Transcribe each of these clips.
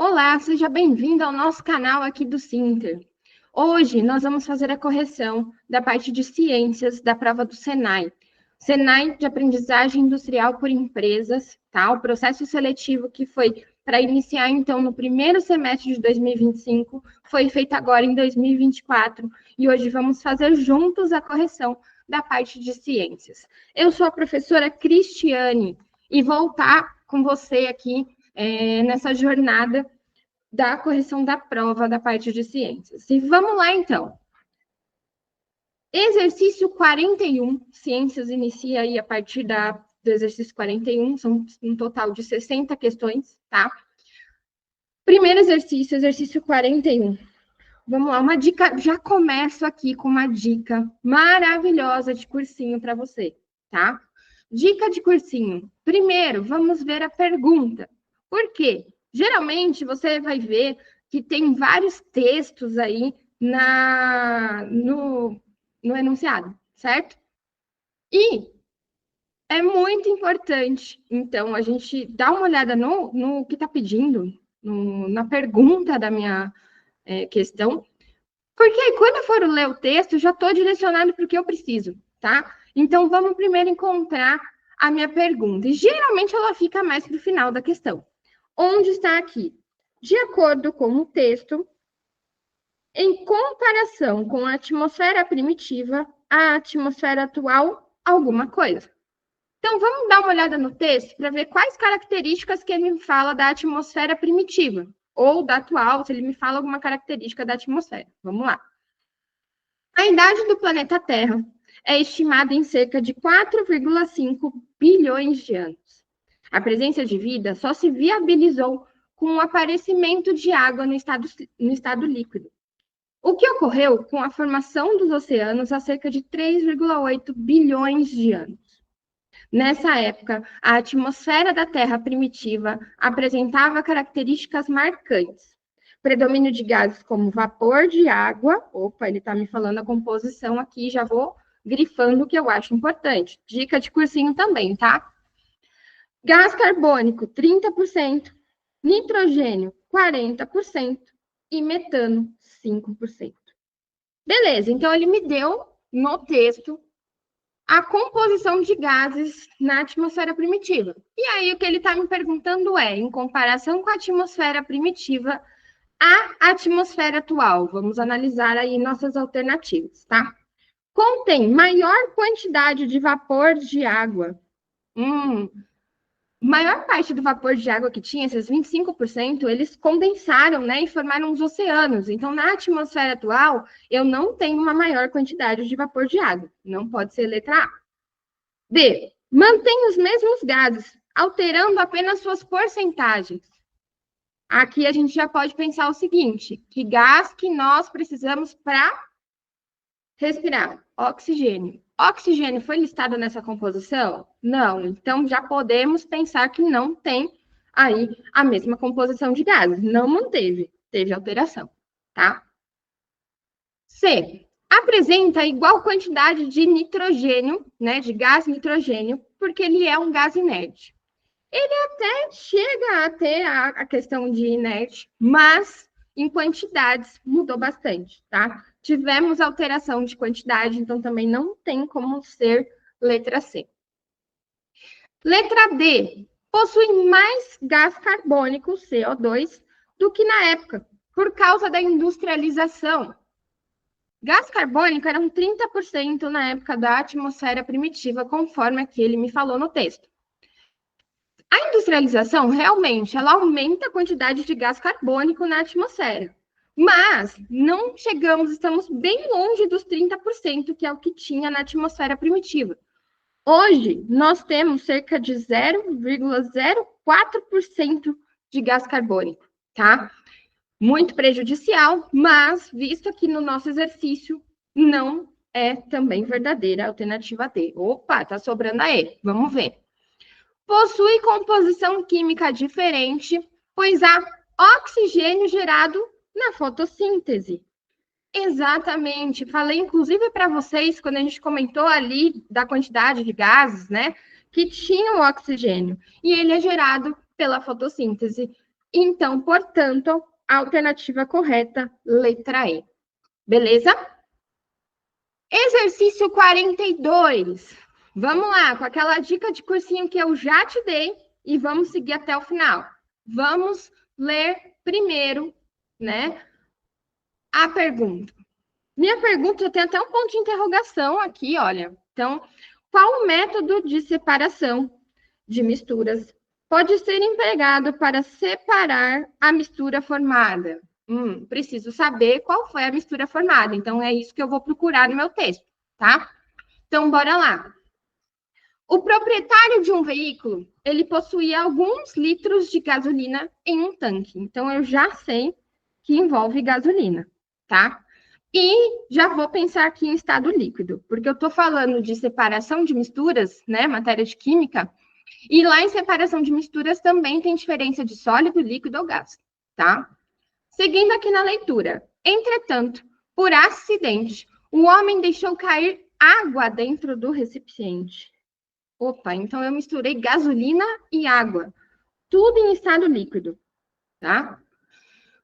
Olá, seja bem-vindo ao nosso canal aqui do Sinter. Hoje nós vamos fazer a correção da parte de ciências da prova do Senai. Senai de aprendizagem industrial por empresas, tá? O processo seletivo que foi para iniciar então no primeiro semestre de 2025 foi feito agora em 2024 e hoje vamos fazer juntos a correção da parte de ciências. Eu sou a professora Cristiane e vou estar com você aqui nessa jornada da correção da prova da parte de ciências. E vamos lá, então. Exercício 41, ciências inicia aí a partir do exercício 41, são um total de 60 questões, tá? Primeiro exercício, exercício 41. Vamos lá, uma dica, já começo aqui com uma dica maravilhosa de cursinho para você, tá? Dica de cursinho. Primeiro, vamos ver a pergunta. Por quê? Geralmente, você vai ver que tem vários textos aí no enunciado, certo? E é muito importante, então, a gente dá uma olhada no que está pedindo, na pergunta da minha questão, porque aí, quando eu for ler o texto, já estou direcionado para o que eu preciso, tá? Então, vamos primeiro encontrar a minha pergunta. E geralmente ela fica mais para o final da questão. Onde está aqui? De acordo com o texto, em comparação com a atmosfera primitiva, a atmosfera atual, alguma coisa. Então, vamos dar uma olhada no texto para ver quais características que ele me fala da atmosfera primitiva, ou da atual, se ele me fala alguma característica da atmosfera. Vamos lá. A idade do planeta Terra é estimada em cerca de 4,5 bilhões de anos. A presença de vida só se viabilizou com o aparecimento de água no estado líquido. O que ocorreu com a formação dos oceanos há cerca de 3,8 bilhões de anos. Nessa época, a atmosfera da Terra primitiva apresentava características marcantes. Predomínio de gases como vapor de água. Opa, ele está me falando a composição aqui, já vou grifando o que eu acho importante. Dica de cursinho também, tá? Gás carbônico, 30%. Nitrogênio, 40%. E metano, 5%. Beleza, então ele me deu no texto a composição de gases na atmosfera primitiva. E aí, o que ele está me perguntando é, em comparação com a atmosfera primitiva, a atmosfera atual. Vamos analisar aí nossas alternativas, tá? Contém maior quantidade de vapor de água. Maior parte do vapor de água que tinha, esses 25%, eles condensaram, né, e formaram os oceanos. Então, na atmosfera atual, eu não tenho uma maior quantidade de vapor de água. Não pode ser letra A. B. Mantém os mesmos gases, alterando apenas suas porcentagens. Aqui a gente já pode pensar o seguinte, que gás que nós precisamos para respirar? Oxigênio. Oxigênio foi listado nessa composição? Não. Então, já podemos pensar que não tem aí a mesma composição de gases. Não manteve, teve alteração, tá? C. Apresenta igual quantidade de nitrogênio, né, de gás nitrogênio, porque ele é um gás inerte. Ele até chega a ter a questão de inerte, mas em quantidades mudou bastante, tá? Tivemos alteração de quantidade, então também não tem como ser letra C. Letra D. Possui mais gás carbônico, CO2, do que na época, por causa da industrialização. Gás carbônico era um 30% na época da atmosfera primitiva, conforme aqui ele me falou no texto. A industrialização, realmente, ela aumenta a quantidade de gás carbônico na atmosfera. Mas não chegamos, estamos bem longe dos 30%, que é o que tinha na atmosfera primitiva. Hoje, nós temos cerca de 0,04% de gás carbônico, tá? Muito prejudicial, mas, visto aqui no nosso exercício, não é também verdadeira a alternativa D. Opa, tá sobrando a E. Vamos ver. Possui composição química diferente, pois há oxigênio gerado na fotossíntese. Exatamente. Falei, inclusive, para vocês, quando a gente comentou ali da quantidade de gases, né, que tinham oxigênio. E ele é gerado pela fotossíntese. Então, portanto, a alternativa correta, letra E. Beleza? Exercício 42. Vamos lá, com aquela dica de cursinho que eu já te dei e vamos seguir até o final. Vamos ler primeiro, né, a pergunta. Minha pergunta tem até um ponto de interrogação aqui, olha. Então, qual o método de separação de misturas pode ser empregado para separar a mistura formada? Preciso saber qual foi a mistura formada. Então, é isso que eu vou procurar no meu texto, tá? Então, bora lá. O proprietário de um veículo, ele possuía alguns litros de gasolina em um tanque. Então, eu já sei que envolve gasolina, tá? E já vou pensar aqui em estado líquido, porque eu estou falando de separação de misturas, né? Matéria de química. E lá em separação de misturas também tem diferença de sólido, líquido ou gás, tá? Seguindo aqui na leitura. Entretanto, por acidente, o homem deixou cair água dentro do recipiente. Opa, então eu misturei gasolina e água, tudo em estado líquido, tá?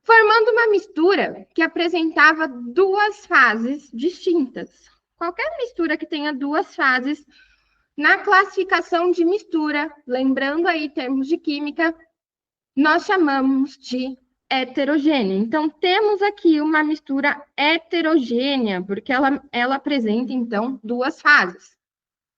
Formando uma mistura que apresentava duas fases distintas. Qualquer mistura que tenha duas fases, na classificação de mistura, lembrando aí termos de química, nós chamamos de heterogênea. Então, temos aqui uma mistura heterogênea, porque ela apresenta, então, duas fases.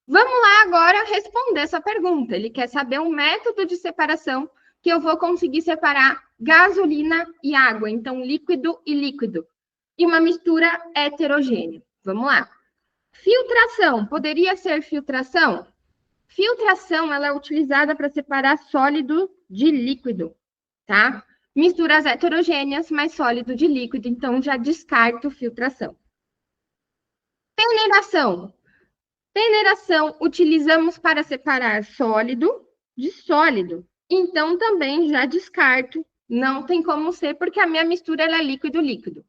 Vamos lá agora responder essa pergunta. Ele quer saber um método de separação que eu vou conseguir separar gasolina e água, então líquido e líquido, e uma mistura heterogênea. Vamos lá. Filtração, poderia ser filtração? Filtração, ela é utilizada para separar sólido de líquido, tá? Misturas heterogêneas, mais sólido de líquido, então já descarto filtração. Peneiração. Peneiração utilizamos para separar sólido de sólido. Então, também já descarto. Não tem como ser, porque a minha mistura é líquido-líquido.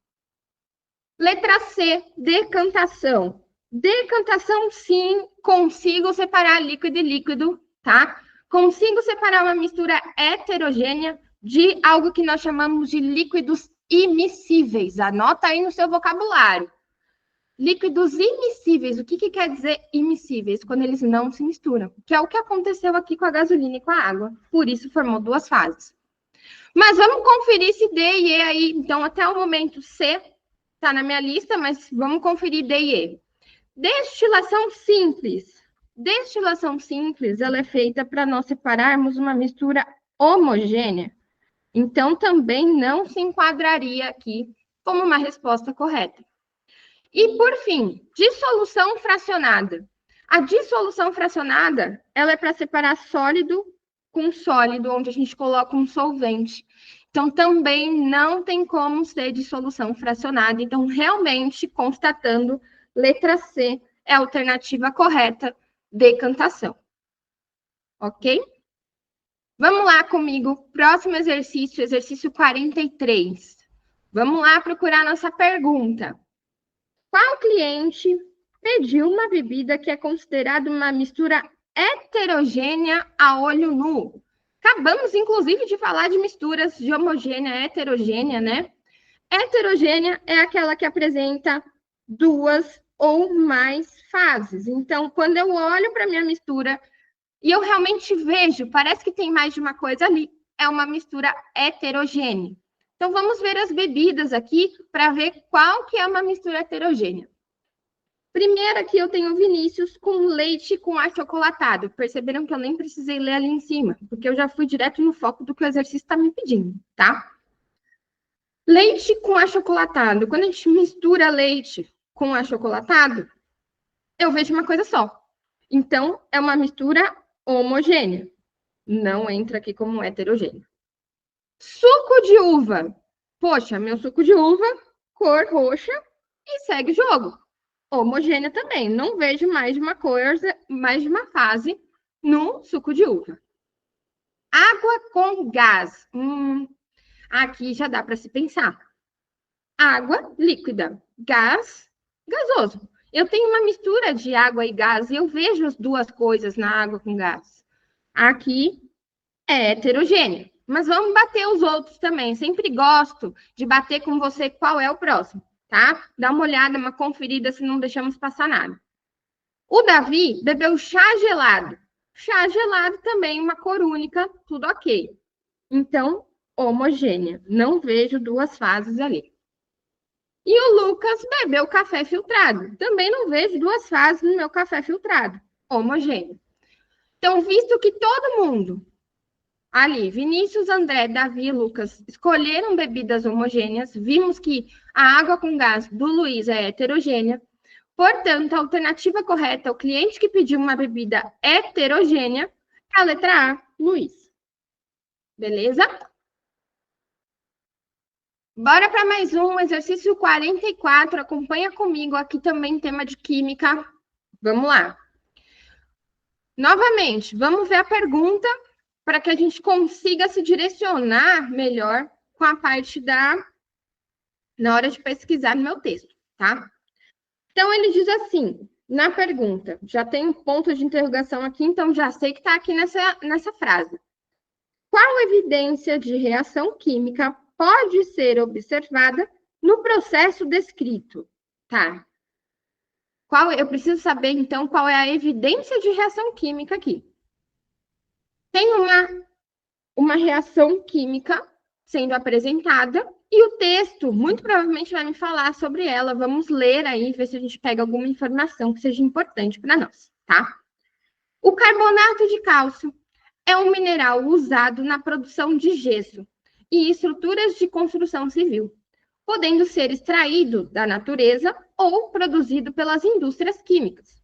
Letra C, decantação. Decantação, sim, consigo separar líquido e líquido, tá? Consigo separar uma mistura heterogênea de algo que nós chamamos de líquidos imissíveis. Anota aí no seu vocabulário. Líquidos imissíveis, o que quer dizer imissíveis? Quando eles não se misturam, que é o que aconteceu aqui com a gasolina e com a água. Por isso, formou duas fases. Mas vamos conferir se D e E aí. Então, até o momento, C está na minha lista, mas vamos conferir D e E. Destilação simples. Destilação simples, ela é feita para nós separarmos uma mistura homogênea. Então, também não se enquadraria aqui como uma resposta correta. E, por fim, dissolução fracionada. A dissolução fracionada, ela é para separar sólido com sólido, onde a gente coloca um solvente. Então, também não tem como ser dissolução fracionada. Então, realmente, constatando, letra C é a alternativa correta, decantação. Ok? Vamos lá comigo, próximo exercício, exercício 43. Vamos lá procurar nossa pergunta. Qual cliente pediu uma bebida que é considerada uma mistura heterogênea a olho nu? Acabamos, inclusive, de falar de misturas de homogênea e heterogênea, né? Heterogênea é aquela que apresenta duas ou mais fases. Então, quando eu olho para a minha mistura e eu realmente vejo, parece que tem mais de uma coisa ali, é uma mistura heterogênea. Então, vamos ver as bebidas aqui para ver qual que é uma mistura heterogênea. Primeiro aqui eu tenho Vinícius com leite com achocolatado. Perceberam que eu nem precisei ler ali em cima, porque eu já fui direto no foco do que o exercício está me pedindo, tá? Leite com achocolatado. Quando a gente mistura leite com achocolatado, eu vejo uma coisa só. Então, é uma mistura homogênea. Não entra aqui como heterogêneo. Suco de uva. Poxa, meu suco de uva, cor roxa, e segue o jogo. Homogênea também. Não vejo mais de uma coisa, mais de uma fase no suco de uva. Água com gás. Aqui já dá para se pensar. Água líquida, gás gasoso. Eu tenho uma mistura de água e gás e eu vejo as duas coisas na água com gás. Aqui é heterogênea. Mas vamos bater os outros também. Sempre gosto de bater com você qual é o próximo, tá? Dá uma olhada, uma conferida se não deixamos passar nada. O Davi bebeu chá gelado. Chá gelado também, uma cor única, tudo ok. Então, homogênea. Não vejo duas fases ali. E o Lucas bebeu café filtrado. Também não vejo duas fases no meu café filtrado. Homogêneo. Então, visto que todo mundo ali, Vinícius, André, Davi e Lucas escolheram bebidas homogêneas, vimos que a água com gás do Luiz é heterogênea. Portanto, a alternativa correta, o cliente que pediu uma bebida heterogênea, é a letra A, Luiz. Beleza? Bora para mais um, exercício 44. Acompanha comigo, aqui também tema de química. Vamos lá. Novamente, vamos ver a pergunta para que a gente consiga se direcionar melhor com a parte na hora de pesquisar no meu texto, tá? Então, ele diz assim, na pergunta, já tem um ponto de interrogação aqui, então já sei que está aqui nessa frase. Qual evidência de reação química pode ser observada no processo descrito? Tá. Eu preciso saber, então, qual é a evidência de reação química aqui. Tem uma reação química sendo apresentada e o texto, muito provavelmente, vai me falar sobre ela. Vamos ler aí, ver se a gente pega alguma informação que seja importante para nós, tá? O carbonato de cálcio é um mineral usado na produção de gesso e estruturas de construção civil, podendo ser extraído da natureza ou produzido pelas indústrias químicas.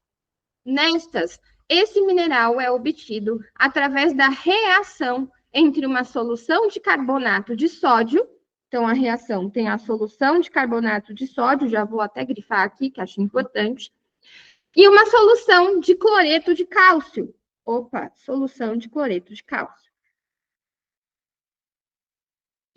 Nestas, esse mineral é obtido através da reação entre uma solução de carbonato de sódio, então a reação tem a solução de carbonato de sódio, já vou até grifar aqui, que acho importante, e uma solução de cloreto de cálcio. Opa, solução de cloreto de cálcio.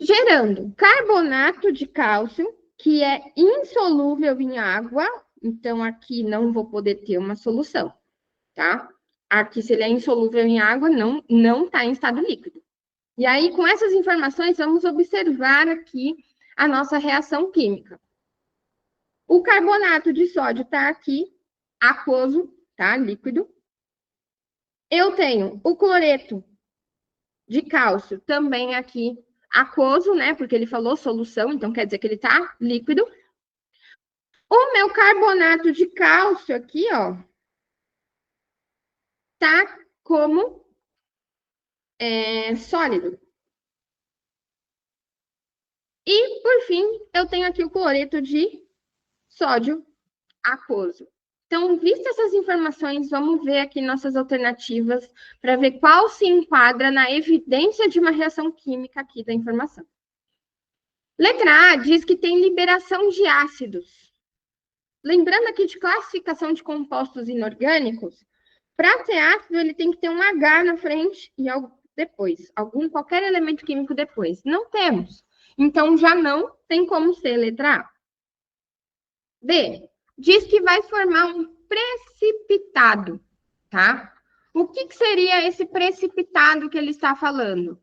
Gerando carbonato de cálcio, que é insolúvel em água, então aqui não vou poder ter uma solução, tá? Aqui, se ele é insolúvel em água, não está em estado líquido. E aí, com essas informações, vamos observar aqui a nossa reação química. O carbonato de sódio está aqui, aquoso, tá? Líquido. Eu tenho o cloreto de cálcio também aqui, aquoso, né? Porque ele falou solução, então quer dizer que ele está líquido. O meu carbonato de cálcio aqui, ó, tá como sólido. E, por fim, eu tenho aqui o cloreto de sódio aquoso. Então, vistas essas informações, vamos ver aqui nossas alternativas para ver qual se enquadra na evidência de uma reação química aqui da informação. Letra A diz que tem liberação de ácidos. Lembrando aqui de classificação de compostos inorgânicos, para ser ácido, ele tem que ter um H na frente e depois, qualquer elemento químico depois. Não temos. Então, já não tem como ser letra A. B, diz que vai formar um precipitado, tá? O que seria esse precipitado que ele está falando?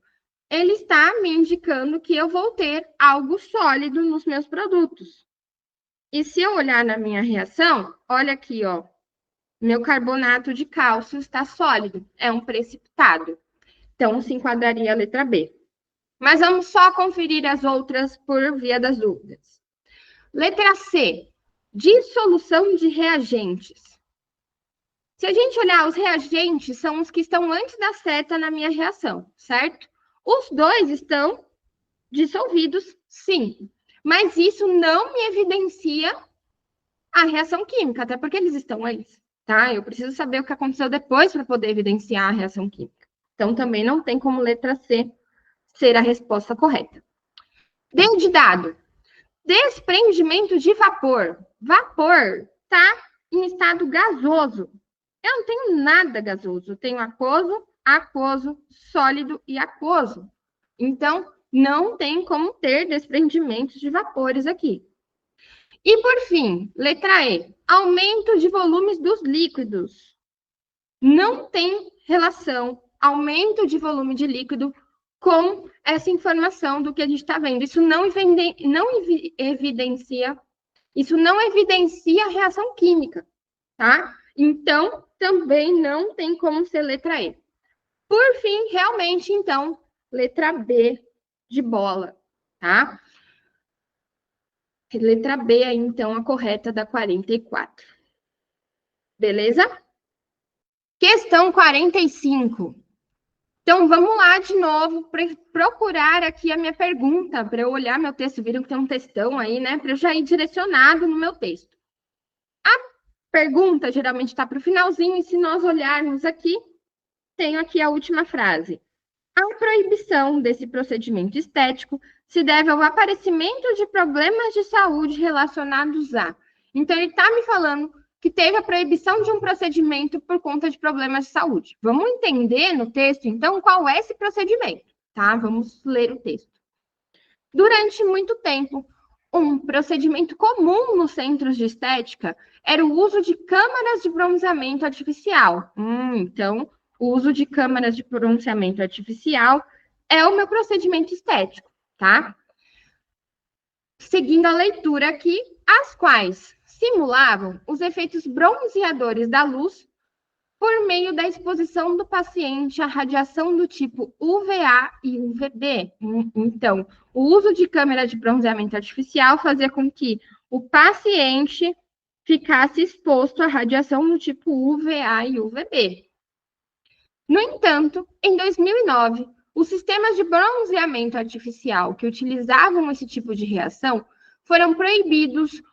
Ele está me indicando que eu vou ter algo sólido nos meus produtos. E se eu olhar na minha reação, olha aqui, ó. Meu carbonato de cálcio está sólido, é um precipitado. Então, se enquadraria a letra B. Mas vamos só conferir as outras por via das dúvidas. Letra C, dissolução de reagentes. Se a gente olhar, os reagentes são os que estão antes da seta na minha reação, certo? Os dois estão dissolvidos, sim. Mas isso não me evidencia a reação química, até porque eles estão antes, tá? Eu preciso saber o que aconteceu depois para poder evidenciar a reação química. Então, também não tem como letra C ser a resposta correta. D de dado. Desprendimento de vapor. Vapor está em estado gasoso. Eu não tenho nada gasoso. Eu tenho aquoso, sólido e aquoso. Então, não tem como ter desprendimentos de vapores aqui. E, por fim, letra E. Aumento de volumes dos líquidos. Não tem relação aumento de volume de líquido com essa informação do que a gente está vendo. Isso não evidencia a reação química, tá? Então, também não tem como ser letra E. Por fim, realmente, então, letra B de bola, tá? Letra B aí, então, a correta da 44. Beleza? Questão 45. Então, vamos lá de novo, procurar aqui a minha pergunta, para eu olhar meu texto. Viram que tem um textão aí, né? Para eu já ir direcionado no meu texto. A pergunta geralmente está para o finalzinho, e se nós olharmos aqui, tenho aqui a última frase. A proibição desse procedimento estético se deve ao aparecimento de problemas de saúde relacionados a. Então, ele está me falando que teve a proibição de um procedimento por conta de problemas de saúde. Vamos entender no texto, então, qual é esse procedimento, tá? Vamos ler o texto. Durante muito tempo, um procedimento comum nos centros de estética era o uso de câmaras de bronzeamento artificial. Então, o uso de câmaras de bronzeamento artificial é o meu procedimento estético, tá? Seguindo a leitura aqui, as quais simulavam os efeitos bronzeadores da luz por meio da exposição do paciente à radiação do tipo UVA e UVB. Então, o uso de câmera de bronzeamento artificial fazia com que o paciente ficasse exposto à radiação do tipo UVA e UVB. No entanto, em 2009, os sistemas de bronzeamento artificial que utilizavam esse tipo de reação foram proibidos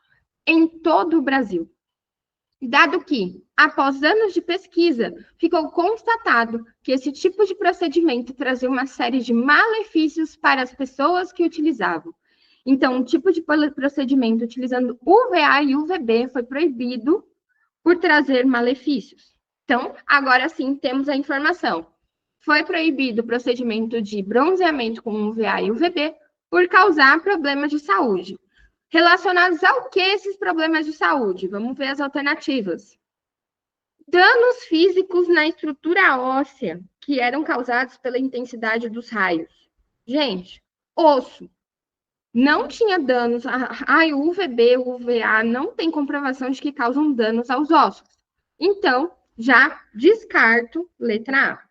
em todo o Brasil, dado que, após anos de pesquisa, ficou constatado que esse tipo de procedimento trazia uma série de malefícios para as pessoas que utilizavam. Então, o tipo de procedimento utilizando UVA e UVB foi proibido por trazer malefícios. Então, agora sim, temos a informação. Foi proibido o procedimento de bronzeamento com UVA e UVB por causar problemas de saúde. Relacionados ao que esses problemas de saúde? Vamos ver as alternativas. Danos físicos na estrutura óssea, que eram causados pela intensidade dos raios. Gente, osso. Não tinha danos. O UVB, o UVA não tem comprovação de que causam danos aos ossos. Então, já descarto letra A.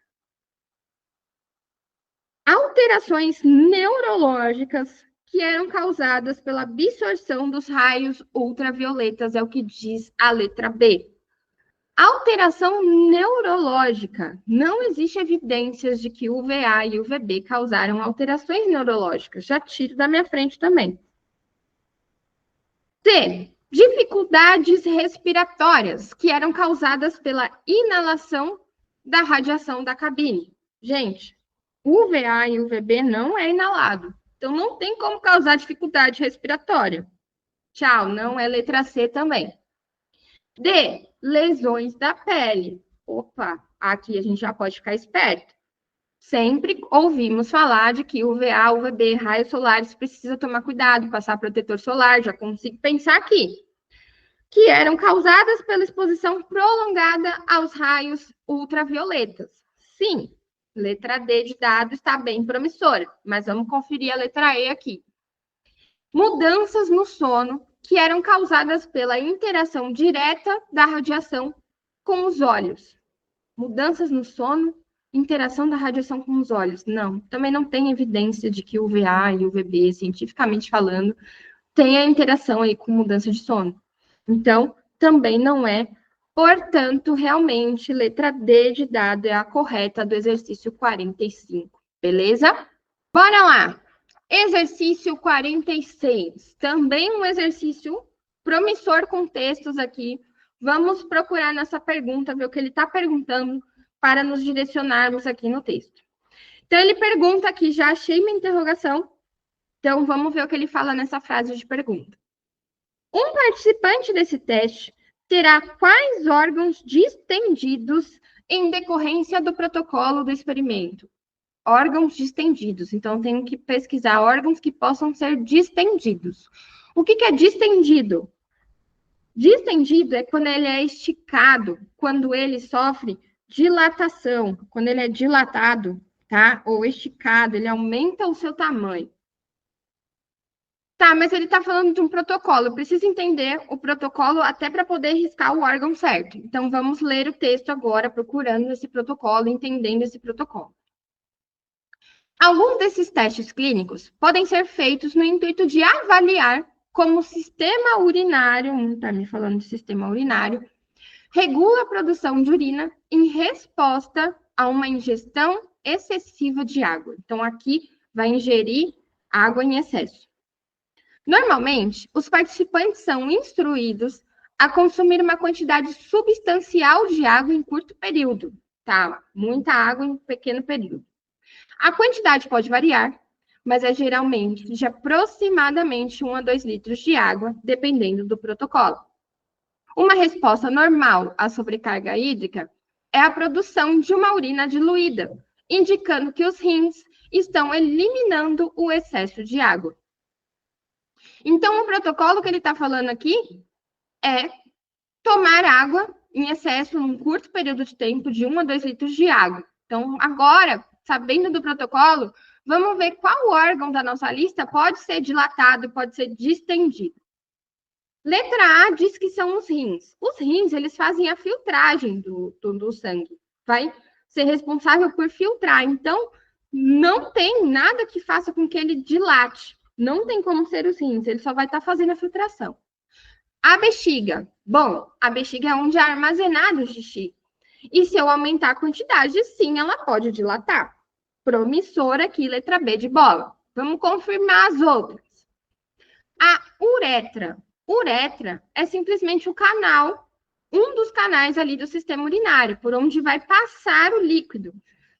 Alterações neurológicas que eram causadas pela absorção dos raios ultravioletas, é o que diz a letra B. Alteração neurológica. Não existe evidências de que o UVA e o UVB causaram alterações neurológicas. Já tiro da minha frente também. C. Dificuldades respiratórias, que eram causadas pela inalação da radiação da cabine. Gente, o UVA e o UVB não é inalado. Então, não tem como causar dificuldade respiratória. Tchau, não é letra C também. D. Lesões da pele. Opa, aqui a gente já pode ficar esperto. Sempre ouvimos falar de que UVA, UVB, raios solares, precisa tomar cuidado, passar protetor solar, já consigo pensar aqui. Que eram causadas pela exposição prolongada aos raios ultravioletas. Sim, letra D de dado está bem promissora, mas vamos conferir a letra E aqui. Mudanças no sono que eram causadas pela interação direta da radiação com os olhos. Mudanças no sono, interação da radiação com os olhos. Não, também não tem evidência de que o UVA e o UVB, cientificamente falando, tem a interação aí com mudança de sono. Então, também não é. Portanto, realmente, letra D de dado é a correta do exercício 45. Beleza? Bora lá! Exercício 46. Também um exercício promissor com textos aqui. Vamos procurar nessa pergunta, ver o que ele está perguntando para nos direcionarmos aqui no texto. Então, ele pergunta aqui, já achei minha interrogação. Então, vamos ver o que ele fala nessa frase de pergunta. Um participante desse teste terá quais órgãos distendidos em decorrência do protocolo do experimento? Órgãos distendidos. Então, tenho que pesquisar órgãos que possam ser distendidos. O que é distendido? Distendido é quando ele é esticado, quando ele sofre dilatação, quando ele é dilatado, tá? Ou esticado, ele aumenta o seu tamanho. Tá, mas ele está falando de um protocolo. Eu preciso entender o protocolo até para poder riscar o órgão certo. Então, vamos ler o texto agora, procurando esse protocolo, entendendo esse protocolo. Alguns desses testes clínicos podem ser feitos no intuito de avaliar como o sistema urinário, está me falando de sistema urinário, regula a produção de urina em resposta a uma ingestão excessiva de água. Então, aqui vai ingerir água em excesso. Normalmente, os participantes são instruídos a consumir uma quantidade substancial de água em curto período, tá? Muita água em pequeno período. A quantidade pode variar, mas é geralmente de aproximadamente 1 a 2 litros de água, dependendo do protocolo. Uma resposta normal à sobrecarga hídrica é a produção de uma urina diluída, indicando que os rins estão eliminando o excesso de água. Então, o protocolo que ele está falando aqui é tomar água em excesso num curto período de tempo de 1 a 2 litros de água. Então, agora, sabendo do protocolo, vamos ver qual órgão da nossa lista pode ser dilatado, pode ser distendido. Letra A diz que são os rins. Os rins, eles fazem a filtragem do sangue. Vai ser responsável por filtrar. Então, não tem nada que faça com que ele dilate. Não tem como ser os rins, ele só vai estar fazendo a filtração. A bexiga. Bom, a bexiga é onde é armazenado o xixi. E se eu aumentar a quantidade, sim, ela pode dilatar. Promissora aqui, letra B de bola. Vamos confirmar as outras. A uretra. Uretra é simplesmente o canal, um dos canais ali do sistema urinário, por onde vai passar o líquido.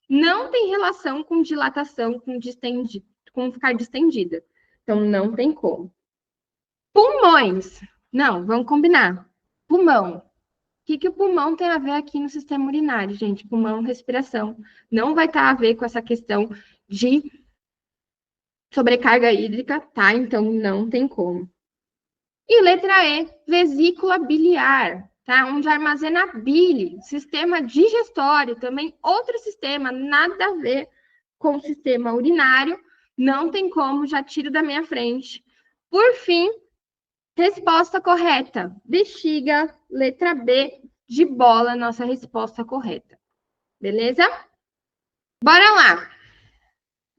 Não tem relação com dilatação, com ficar distendida. Então, não tem como. Pulmões. Não, vamos combinar. Pulmão. O que o pulmão tem a ver aqui no sistema urinário, gente? Pulmão, respiração. Não vai estar a ver com essa questão de sobrecarga hídrica, tá? Então, não tem como. E letra E, vesícula biliar, tá? Onde armazena a bile. Sistema digestório, também outro sistema, nada a ver com o sistema urinário. Não tem como, já tiro da minha frente. Por fim, resposta correta. Bexiga, letra B, de bola, nossa resposta correta. Beleza? Bora lá.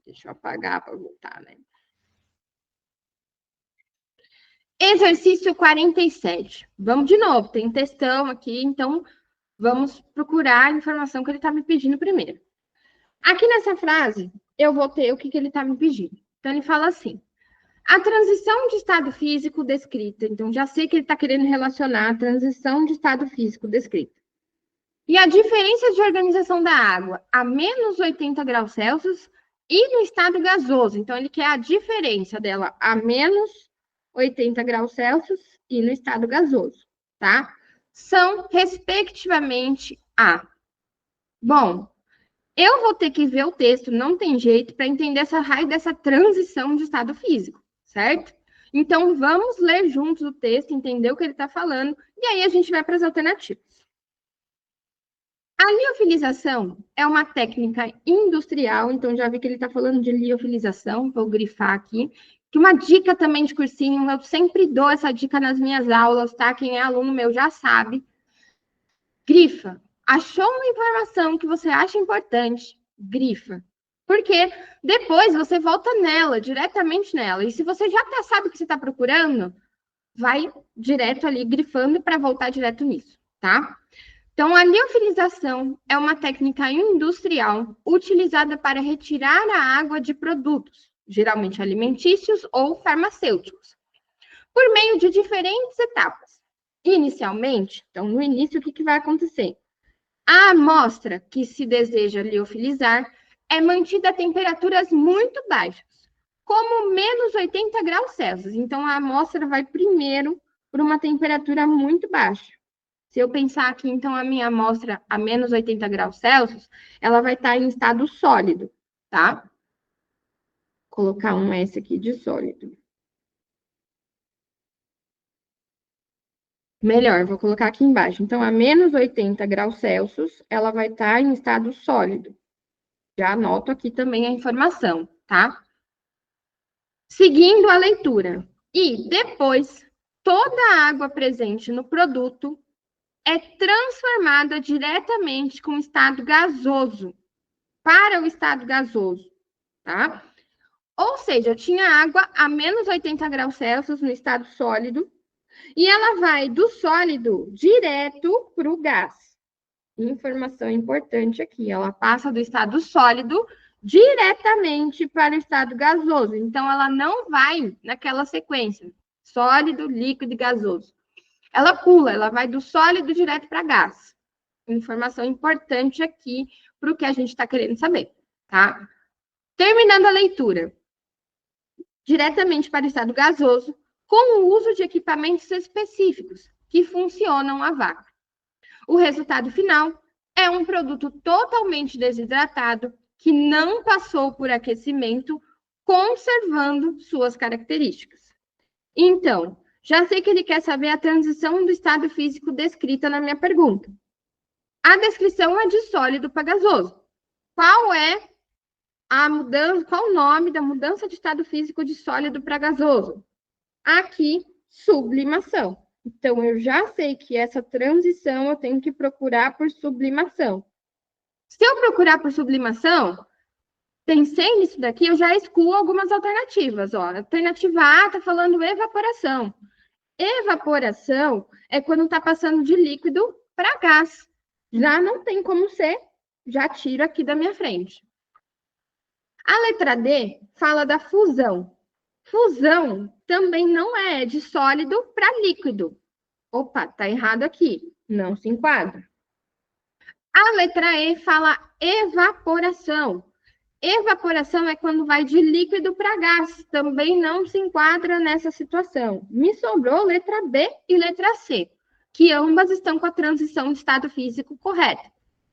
Deixa eu apagar para voltar, né? Exercício 47. Vamos de novo, tem textão aqui, então vamos procurar a informação que ele está me pedindo primeiro. Aqui nessa frase, eu vou ter o que ele está me pedindo. Então, ele fala assim: a transição de estado físico descrita. Então, já sei que ele está querendo relacionar a transição de estado físico descrita. E a diferença de organização da água a menos 80 graus Celsius e no estado gasoso. Então, ele quer a diferença dela a menos 80 graus Celsius e no estado gasoso, tá? São, respectivamente, a. Bom, eu vou ter que ver o texto, não tem jeito, para entender essa raio dessa transição de estado físico, certo? Então, vamos ler juntos o texto, entender o que ele está falando, e aí a gente vai para as alternativas. A liofilização é uma técnica industrial, então já vi que ele está falando de liofilização, vou grifar aqui. Que uma dica também de cursinho, eu sempre dou essa dica nas minhas aulas, tá? Quem é aluno meu já sabe. Grifa. Achou uma informação que você acha importante, grifa. Porque depois você volta nela, diretamente nela. E se você já sabe o que você está procurando, vai direto ali grifando para voltar direto nisso, tá? Então, a liofilização é uma técnica industrial utilizada para retirar a água de produtos, geralmente alimentícios ou farmacêuticos, por meio de diferentes etapas. Inicialmente, então, no início, o que vai acontecer? A amostra que se deseja liofilizar é mantida a temperaturas muito baixas, como menos 80 graus Celsius. Então, a amostra vai primeiro por uma temperatura muito baixa. Se eu pensar aqui, então, a minha amostra a menos 80 graus Celsius, ela vai estar em estado sólido, tá? Vou colocar um S aqui de sólido. Melhor, vou colocar aqui embaixo. Então, a menos 80 graus Celsius, ela vai estar em estado sólido. Já anoto aqui também a informação, tá? Seguindo a leitura. E depois, toda a água presente no produto é transformada diretamente com o estado gasoso, para o estado gasoso, tá? Ou seja, eu tinha água a menos 80 graus Celsius no estado sólido, e ela vai do sólido direto para o gás. Informação importante aqui, ela passa do estado sólido diretamente para o estado gasoso. Então, ela não vai naquela sequência, sólido, líquido e gasoso. Ela pula, ela vai do sólido direto para gás. Informação importante aqui para o que a gente está querendo saber, tá? Terminando a leitura. Diretamente para o estado gasoso, com o uso de equipamentos específicos que funcionam a vácuo. O resultado final é um produto totalmente desidratado que não passou por aquecimento, conservando suas características. Então, já sei que ele quer saber a transição do estado físico descrita na minha pergunta. A descrição é de sólido para gasoso. Qual é a mudança, qual o nome da mudança de estado físico de sólido para gasoso? Aqui, sublimação. Então, eu já sei que essa transição eu tenho que procurar por sublimação. Se eu procurar por sublimação, pensei nisso daqui, eu já excluo algumas alternativas. Ó. Alternativa A está falando evaporação. Evaporação é quando está passando de líquido para gás. Já não tem como ser, já tiro aqui da minha frente. A letra D fala da fusão. Fusão também não é de sólido para líquido. Opa, tá errado aqui. Não se enquadra. A letra E fala evaporação. Evaporação é quando vai de líquido para gás. Também não se enquadra nessa situação. Me sobrou letra B e letra C, que ambas estão com a transição de estado físico correta.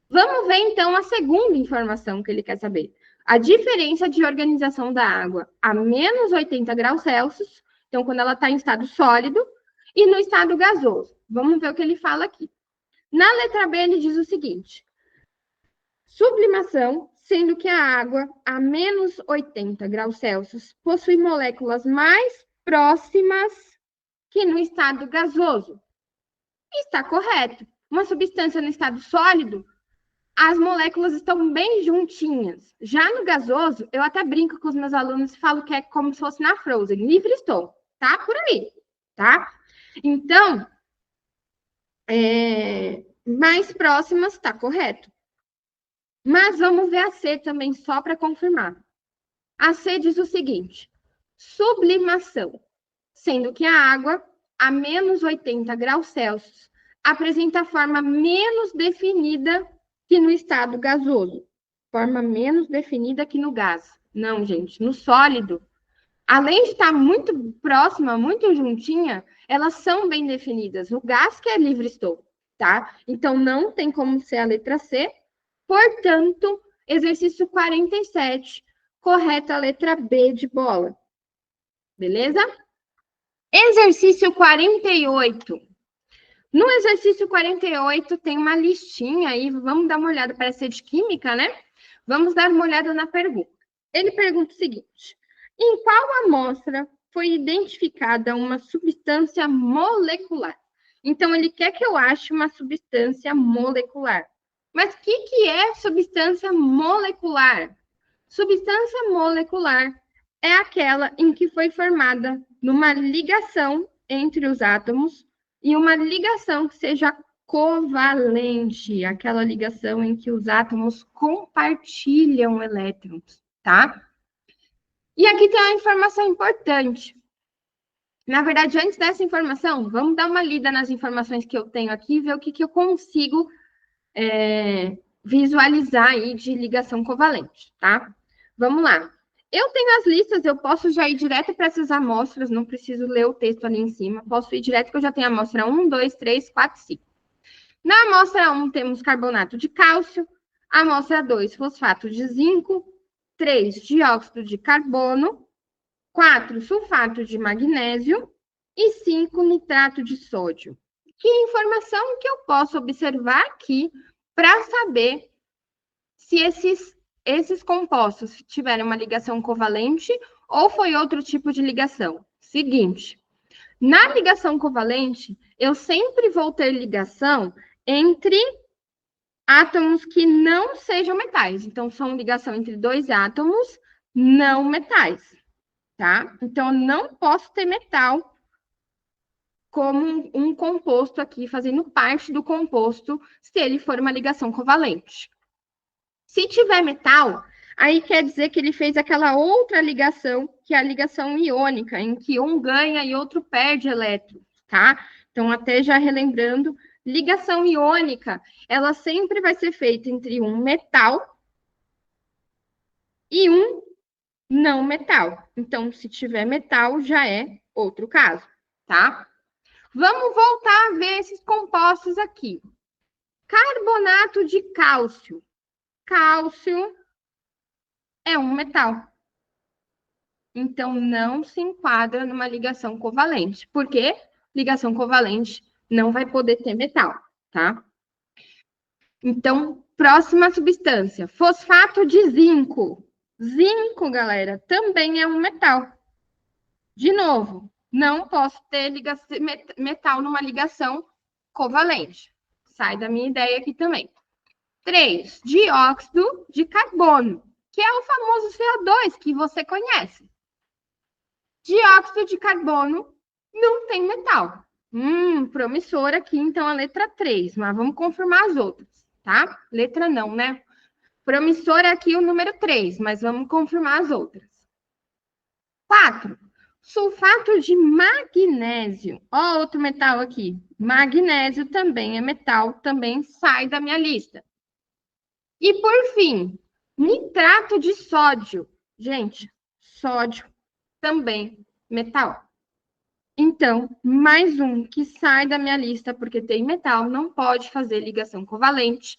Vamos ver, então, a segunda informação que ele quer saber. A diferença de organização da água a menos 80 graus Celsius, então, quando ela está em estado sólido, e no estado gasoso. Vamos ver o que ele fala aqui. Na letra B, ele diz o seguinte: sublimação, sendo que a água a menos 80 graus Celsius possui moléculas mais próximas que no estado gasoso. Está correto. Uma substância no estado sólido, as moléculas estão bem juntinhas. Já no gasoso, eu até brinco com os meus alunos e falo que é como se fosse na Frozen. Livre estou, tá? Por aí, tá? Então, mais próximas, está correto. Mas vamos ver a C também, só para confirmar. A C diz o seguinte: sublimação, sendo que a água a menos 80 graus Celsius apresenta a forma menos definida que no estado gasoso. Forma menos definida que no gás. Não, gente, no sólido, além de estar muito próxima, muito juntinha, elas são bem definidas. O gás que é livre estou, tá? Então, não tem como ser a letra C. Portanto, exercício 47, correta a letra B de bola. Beleza? Exercício 48. No exercício 48 tem uma listinha aí, vamos dar uma olhada, parece ser de química, né? Vamos dar uma olhada na pergunta. Ele pergunta o seguinte: em qual amostra foi identificada uma substância molecular? Então, ele quer que eu ache uma substância molecular. Mas o que é substância molecular? Substância molecular é aquela em que foi formada numa ligação entre os átomos e uma ligação que seja covalente, aquela ligação em que os átomos compartilham elétrons, tá? E aqui tem uma informação importante. Na verdade, antes dessa informação, vamos dar uma lida nas informações que eu tenho aqui e ver o que eu consigo visualizar aí de ligação covalente, tá? Vamos lá. Eu tenho as listas, eu posso já ir direto para essas amostras, não preciso ler o texto ali em cima, posso ir direto que eu já tenho a amostra 1, 2, 3, 4, 5. Na amostra 1 temos carbonato de cálcio, amostra 2, fosfato de zinco, 3, dióxido de carbono, 4, sulfato de magnésio e 5, nitrato de sódio. Que informação que eu posso observar aqui para saber se esses esses compostos tiveram uma ligação covalente ou foi outro tipo de ligação? Seguinte, na ligação covalente, eu sempre vou ter ligação entre átomos que não sejam metais. Então, são ligação entre dois átomos não metais, tá? Então, eu não posso ter metal como um composto aqui, fazendo parte do composto, se ele for uma ligação covalente. Se tiver metal, aí quer dizer que ele fez aquela outra ligação, que é a ligação iônica, em que um ganha e outro perde elétrons, tá? Então, até já relembrando, ligação iônica, ela sempre vai ser feita entre um metal e um não metal. Então, se tiver metal, já é outro caso, tá? Vamos voltar a ver esses compostos aqui. Carbonato de cálcio. Cálcio é um metal. Então, não se enquadra numa ligação covalente. Por quê? Ligação covalente não vai poder ter metal, tá? Então, próxima substância, fosfato de zinco. Zinco, galera, também é um metal. De novo, não posso ter metal numa ligação covalente. Sai da minha ideia aqui também. 3, dióxido de carbono, que é o famoso CO2 que você conhece. Dióxido de carbono não tem metal. Promissora aqui, então, a letra 3, mas vamos confirmar as outras, tá? Letra não, né? Promissora aqui o número 3, mas vamos confirmar as outras. 4, sulfato de magnésio. Ó, outro metal aqui. Magnésio também é metal, também sai da minha lista. E, por fim, nitrato de sódio. Gente, sódio também metal. Então, mais um que sai da minha lista, porque tem metal, não pode fazer ligação covalente.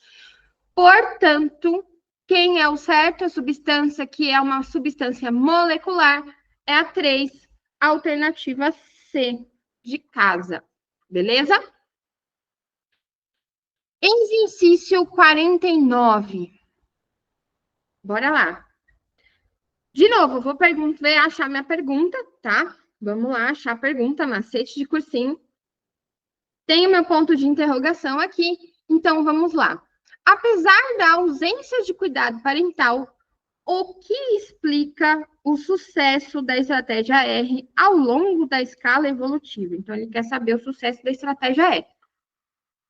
Portanto, quem é o certo? A substância que é uma substância molecular é a 3, alternativa C, de casa. Beleza? Exercício 49. Bora lá. De novo, eu vou achar minha pergunta, tá? Vamos lá, achar a pergunta, macete de cursinho. Tenho meu ponto de interrogação aqui, então vamos lá. Apesar da ausência de cuidado parental, o que explica o sucesso da estratégia R ao longo da escala evolutiva? Então, ele quer saber o sucesso da estratégia R.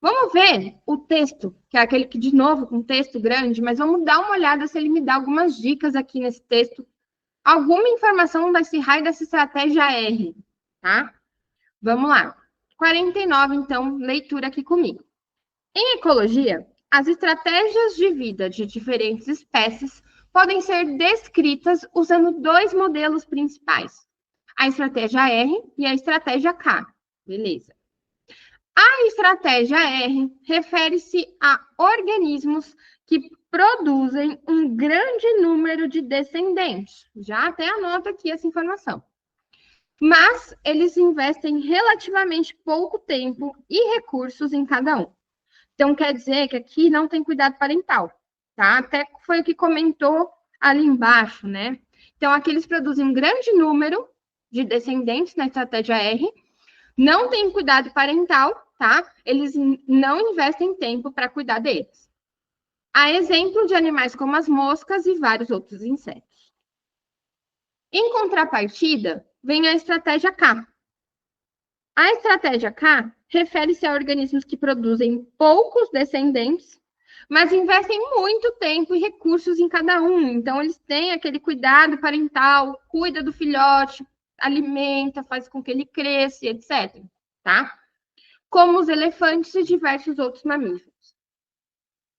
Vamos ver o texto, que é aquele que, de novo, com texto grande, mas vamos dar uma olhada se ele me dá algumas dicas aqui nesse texto, alguma informação desse raio dessa estratégia R, tá? Vamos lá. 49, então, leitura aqui comigo. Em ecologia, as estratégias de vida de diferentes espécies podem ser descritas usando dois modelos principais: a estratégia R e a estratégia K. Beleza. A estratégia R refere-se a organismos que produzem um grande número de descendentes. Já até anota aqui essa informação. Mas eles investem relativamente pouco tempo e recursos em cada um. Então, quer dizer que aqui não tem cuidado parental, tá? Até foi o que comentou ali embaixo, né? Então, aqui eles produzem um grande número de descendentes na estratégia R, não tem cuidado parental, tá? Eles não investem tempo para cuidar deles. Há exemplo de animais como as moscas e vários outros insetos. Em contrapartida, vem a estratégia K. A estratégia K refere-se a organismos que produzem poucos descendentes, mas investem muito tempo e recursos em cada um. Então, eles têm aquele cuidado parental, cuida do filhote, alimenta, faz com que ele cresça, etc. Tá? Como os elefantes e diversos outros mamíferos.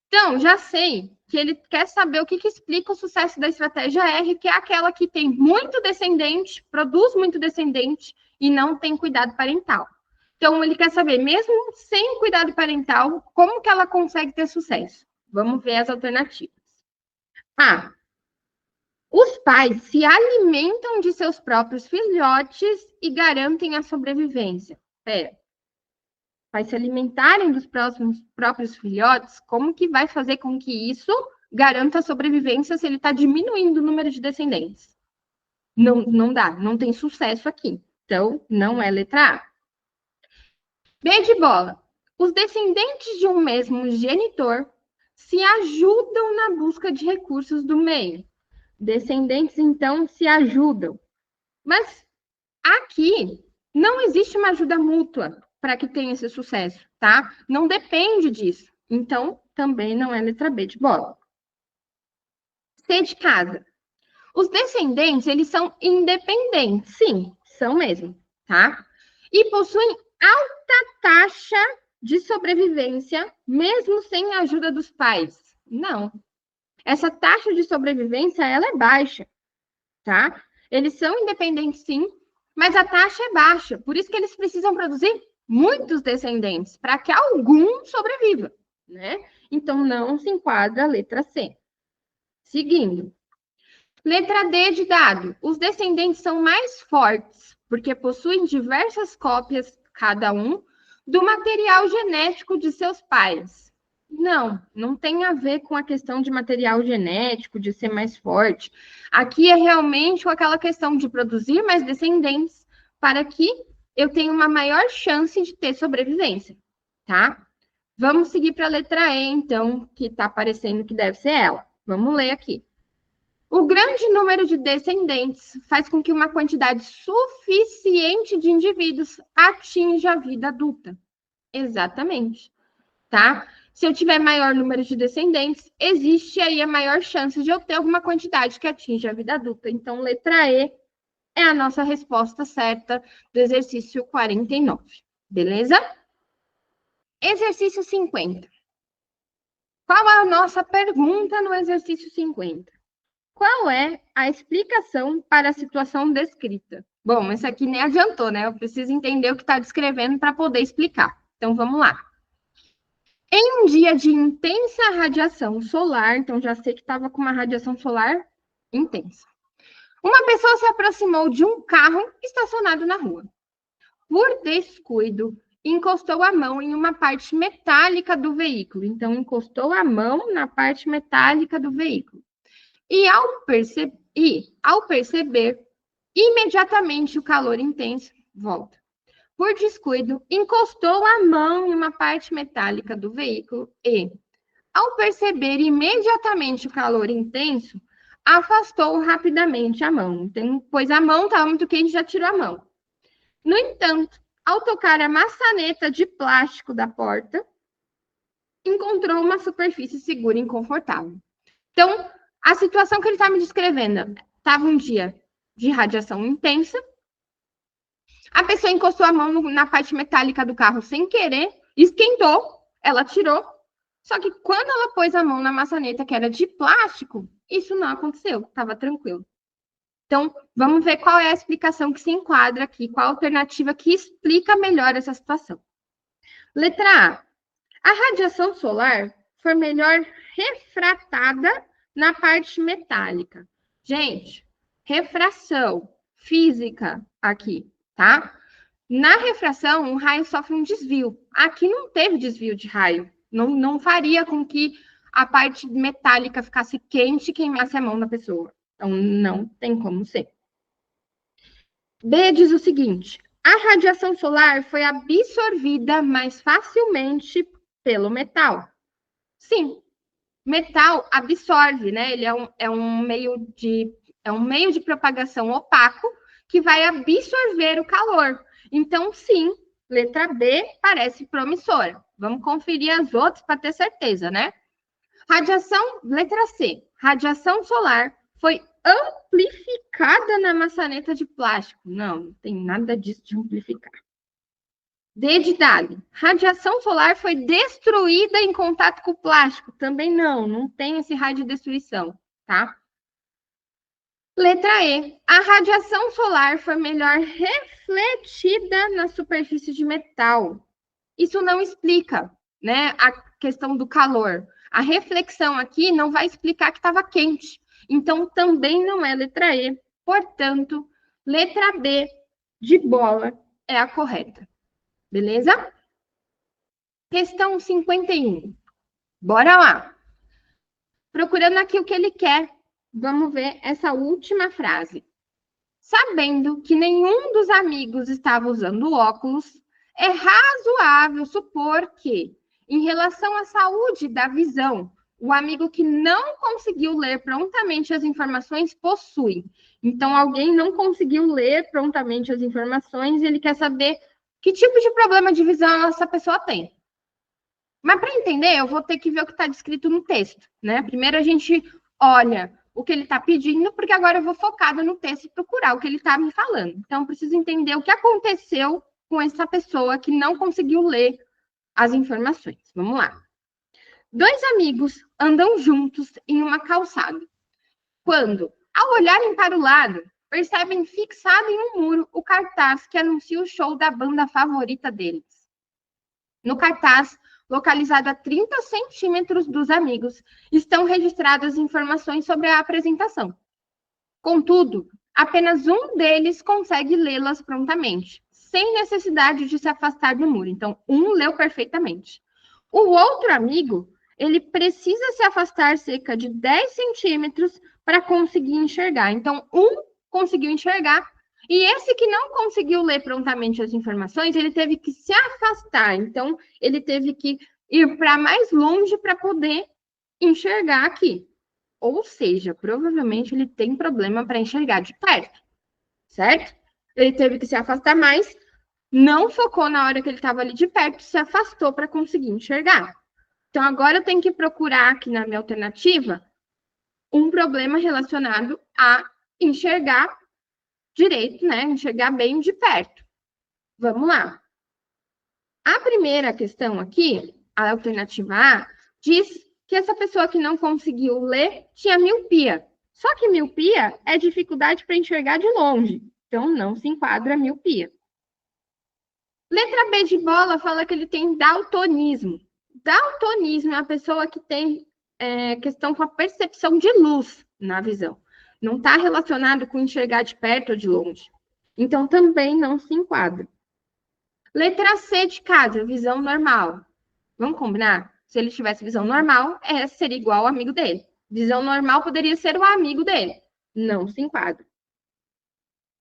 Então, já sei que ele quer saber o que explica o sucesso da estratégia R, que é aquela que tem muito descendente, produz muito descendente e não tem cuidado parental. Então, ele quer saber, mesmo sem cuidado parental, como que ela consegue ter sucesso? Vamos ver as alternativas. A. Os pais se alimentam de seus próprios filhotes e garantem a sobrevivência. Pera. Vai se alimentarem dos próprios filhotes, como que vai fazer com que isso garanta a sobrevivência se ele está diminuindo o número de descendentes. Não, não dá, não tem sucesso aqui. Então, não é letra A. B de bola. Os descendentes de um mesmo genitor se ajudam na busca de recursos do meio. Descendentes, então, se ajudam. Mas aqui não existe uma ajuda mútua para que tenha esse sucesso, tá? Não depende disso. Então, também não é letra B de bola. C de casa. Os descendentes, eles são independentes. Sim, são mesmo, tá? E possuem alta taxa de sobrevivência, mesmo sem a ajuda dos pais. Não. Essa taxa de sobrevivência, ela é baixa, tá? Eles são independentes, sim, mas a taxa é baixa. Por isso que eles precisam produzir muitos descendentes, para que algum sobreviva, né? Então, não se enquadra a letra C. Seguindo. Letra D de dado. Os descendentes são mais fortes, porque possuem diversas cópias, cada um, do material genético de seus pais. Não, não tem a ver com a questão de material genético, de ser mais forte. Aqui é realmente com aquela questão de produzir mais descendentes para que eu tenha uma maior chance de ter sobrevivência, tá? Vamos seguir para a letra E, então, que está aparecendo que deve ser ela. Vamos ler aqui. O grande número de descendentes faz com que uma quantidade suficiente de indivíduos atinja a vida adulta. Exatamente, tá? Se eu tiver maior número de descendentes, existe aí a maior chance de eu ter alguma quantidade que atinja a vida adulta. Então, letra E é a nossa resposta certa do exercício 49. Beleza? Exercício 50. Qual a nossa pergunta no exercício 50? Qual é a explicação para a situação descrita? Bom, isso aqui nem adiantou, né? Eu preciso entender o que está descrevendo para poder explicar. Então, vamos lá. Em um dia de intensa radiação solar, então já sei que estava com uma radiação solar intensa. Uma pessoa se aproximou de um carro estacionado na rua. Por descuido, encostou a mão em uma parte metálica do veículo. Então, encostou a mão na parte metálica do veículo. E ao perceber, imediatamente o calor intenso volta. Por descuido, encostou a mão em uma parte metálica do veículo e, ao perceber imediatamente o calor intenso, afastou rapidamente a mão. Então, pois a mão estava muito quente, já tirou a mão. No entanto, ao tocar a maçaneta de plástico da porta, encontrou uma superfície segura e confortável. Então, a situação que ele está me descrevendo, estava um dia de radiação intensa, a pessoa encostou a mão na parte metálica do carro sem querer, esquentou, ela tirou, só que quando ela pôs a mão na maçaneta, que era de plástico, isso não aconteceu, estava tranquilo. Então, vamos ver qual é a explicação que se enquadra aqui, qual a alternativa que explica melhor essa situação. Letra A. A radiação solar foi melhor refratada na parte metálica. Gente, refração física aqui, tá? Na refração, o raio sofre um desvio. Aqui não teve desvio de raio. Não faria com que a parte metálica ficasse quente e queimasse a mão da pessoa. Então, não tem como ser. B diz o seguinte: a radiação solar foi absorvida mais facilmente pelo metal. Sim, metal absorve, né? Ele é um meio de propagação opaco que vai absorver o calor. Então, sim, letra B parece promissora. Vamos conferir as outras para ter certeza, né? Letra C. Radiação solar foi amplificada na maçaneta de plástico. Não tem nada disso de amplificar. D de dado. Radiação solar foi destruída em contato com o plástico. Também não tem esse raio de destruição, tá? Letra E. A radiação solar foi melhor refletida na superfície de metal. Isso não explica, né, a questão do calor. A reflexão aqui não vai explicar que estava quente. Então, também não é letra E. Portanto, letra B de bola é a correta. Beleza? Questão 51. Bora lá. Procurando aqui o que ele quer. Vamos ver essa última frase. Sabendo que nenhum dos amigos estava usando óculos, é razoável supor que, em relação à saúde da visão, o amigo que não conseguiu ler prontamente as informações possui. Então, alguém não conseguiu ler prontamente as informações e ele quer saber que tipo de problema de visão essa pessoa tem. Mas para entender, eu vou ter que ver o que está descrito no texto, né? Primeiro a gente olha o que ele está pedindo, porque agora eu vou focada no texto e procurar o que ele está me falando. Então, eu preciso entender o que aconteceu com essa pessoa que não conseguiu ler as informações. Vamos lá. Dois amigos andam juntos em uma calçada. Quando, ao olharem para o lado, percebem fixado em um muro o cartaz que anuncia o show da banda favorita deles. No cartaz, localizado a 30 centímetros dos amigos, estão registradas informações sobre a apresentação. Contudo, apenas um deles consegue lê-las prontamente, sem necessidade de se afastar do muro. Então, um leu perfeitamente. O outro amigo, ele precisa se afastar cerca de 10 centímetros para conseguir enxergar. Então, um conseguiu enxergar, e esse que não conseguiu ler prontamente as informações, ele teve que se afastar. Então, ele teve que ir para mais longe para poder enxergar aqui. Ou seja, provavelmente ele tem problema para enxergar de perto, certo? Ele teve que se afastar mais, não focou na hora que ele estava ali de perto, se afastou para conseguir enxergar. Então, agora eu tenho que procurar aqui na minha alternativa um problema relacionado a enxergar direito, né? Enxergar bem de perto. Vamos lá. A primeira questão aqui, a alternativa A, diz que essa pessoa que não conseguiu ler tinha miopia. Só que miopia é dificuldade para enxergar de longe. Então, não se enquadra a miopia. Letra B de bola fala que ele tem daltonismo. Daltonismo é a pessoa que tem questão com a percepção de luz na visão. Não está relacionado com enxergar de perto ou de longe. Então, também não se enquadra. Letra C de casa, visão normal. Vamos combinar? Se ele tivesse visão normal, seria igual ao amigo dele. Visão normal poderia ser o amigo dele. Não se enquadra.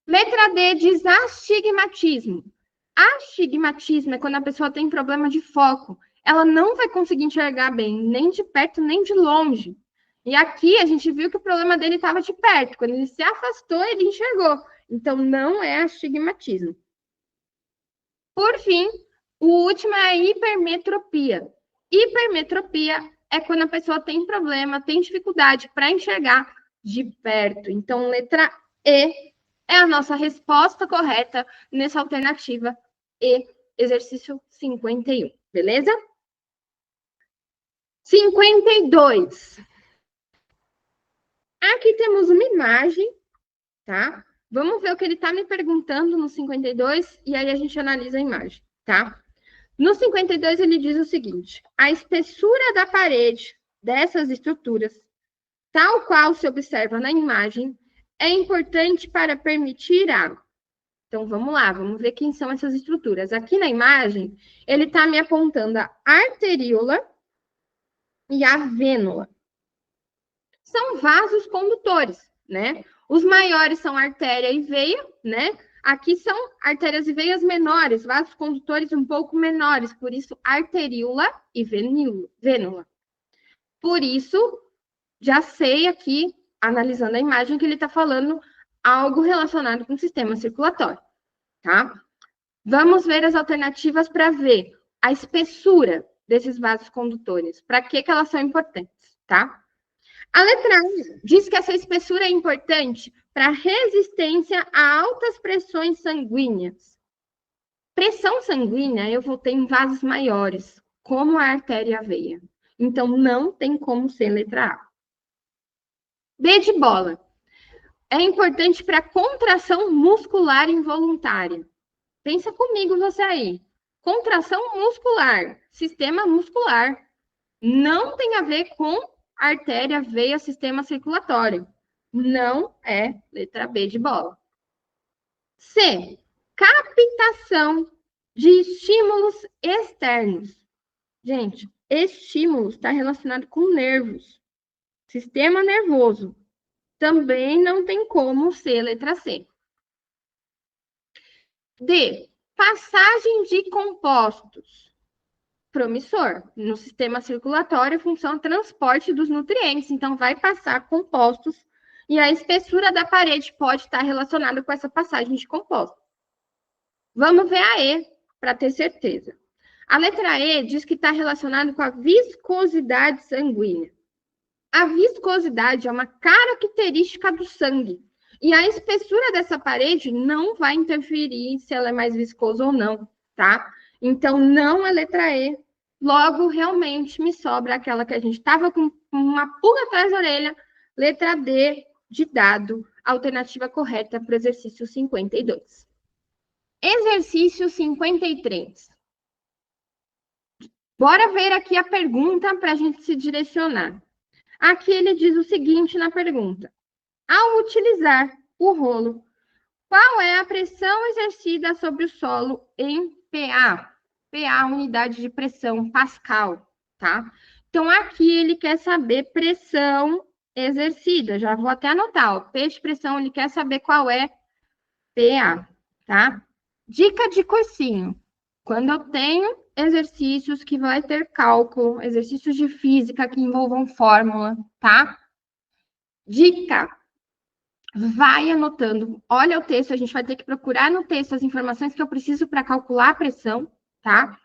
Letra D diz astigmatismo. Astigmatismo é quando a pessoa tem problema de foco. Ela não vai conseguir enxergar bem, nem de perto, nem de longe. E aqui a gente viu que o problema dele estava de perto. Quando ele se afastou, ele enxergou. Então, não é astigmatismo. Por fim, o último é a hipermetropia. Hipermetropia é quando a pessoa tem problema, tem dificuldade para enxergar de perto. Então, letra E é a nossa resposta correta nessa alternativa E, exercício 51. Beleza? 52. Aqui temos uma imagem, tá? Vamos ver o que ele está me perguntando no 52 e aí a gente analisa a imagem, tá? No 52, ele diz o seguinte: a espessura da parede dessas estruturas, tal qual se observa na imagem, é importante para permitir água. Então, vamos lá, vamos ver quem são essas estruturas. Aqui na imagem, ele está me apontando a arteríola e a vênula. São vasos condutores, né? Os maiores são artéria e veia, né? Aqui são artérias e veias menores, vasos condutores um pouco menores, por isso arteríola e vênula. Por isso, já sei aqui, analisando a imagem, que ele está falando algo relacionado com o sistema circulatório, tá? Vamos ver as alternativas para ver a espessura desses vasos condutores, para que elas são importantes, tá? A letra A diz que essa espessura é importante para resistência a altas pressões sanguíneas. Pressão sanguínea eu vou ter em vasos maiores, como a artéria e a veia. Então, não tem como ser letra A. B de bola. É importante para contração muscular involuntária. Pensa comigo você aí. Contração muscular, sistema muscular. Não tem a ver com artéria, veia, sistema circulatório. Não é letra B de bola. C. Captação de estímulos externos. Gente, estímulos está relacionado com nervos, Sistema nervoso. Também não tem como ser letra C. D. Passagem de compostos. Promissor. No sistema circulatório, função transporte dos nutrientes. Então, vai passar compostos e a espessura da parede pode estar relacionada com essa passagem de compostos. Vamos ver a E, para ter certeza. A letra E diz que está relacionado com a viscosidade sanguínea. A viscosidade é uma característica do sangue. E a espessura dessa parede não vai interferir se ela é mais viscosa ou não, tá? Então, não é letra E. Logo, realmente, me sobra aquela que a gente estava com uma pulga atrás da orelha, letra D de dado, alternativa correta para o exercício 52. Exercício 53. Bora ver aqui a pergunta para a gente se direcionar. Aqui ele diz o seguinte na pergunta. Ao utilizar o rolo, qual é a pressão exercida sobre o solo em PA? PA, unidade de pressão, Pascal, tá? Então, aqui ele quer saber pressão exercida. Já vou até anotar, ó. P de pressão, ele quer saber qual é PA, tá? Dica de cursinho. Quando eu tenho exercícios que vai ter cálculo, exercícios de física que envolvam fórmula, tá? Dica. Vai anotando. Olha o texto, a gente vai ter que procurar no texto as informações que eu preciso para calcular a pressão, tá?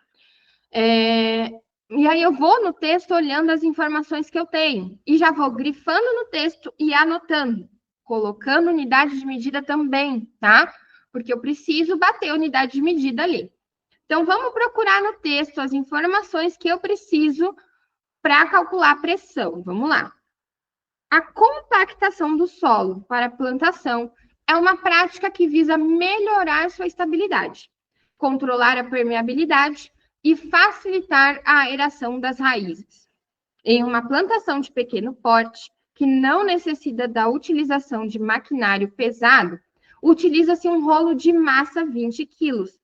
E aí eu vou no texto olhando as informações que eu tenho. E já vou grifando no texto e anotando. Colocando unidade de medida também, tá? Porque eu preciso bater a unidade de medida ali. Então, vamos procurar no texto as informações que eu preciso para calcular a pressão. Vamos lá. A compactação do solo para plantação é uma prática que visa melhorar sua estabilidade, controlar a permeabilidade e facilitar a aeração das raízes. Em uma plantação de pequeno porte, que não necessita da utilização de maquinário pesado, utiliza-se um rolo de massa 20 quilos.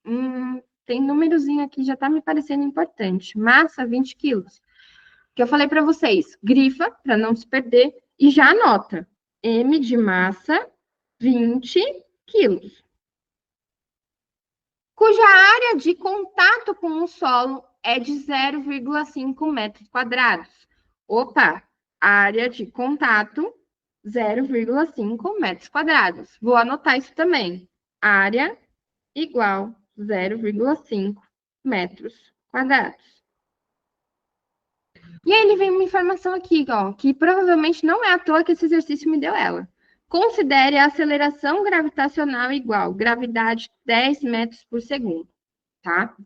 Tem númerozinho aqui, já está me parecendo importante. Massa 20 quilos. Que eu falei para vocês, grifa, para não se perder, e já anota. M de massa, 20 quilos. Cuja área de contato com o solo é de 0,5 metros quadrados. Opa, área de contato, 0,5 metros quadrados. Vou anotar isso também. Área igual 0,5 metros quadrados. E aí ele vem uma informação aqui, ó, que provavelmente não é à toa que esse exercício me deu ela. Considere a aceleração gravitacional igual gravidade 10 metros por segundo, tá?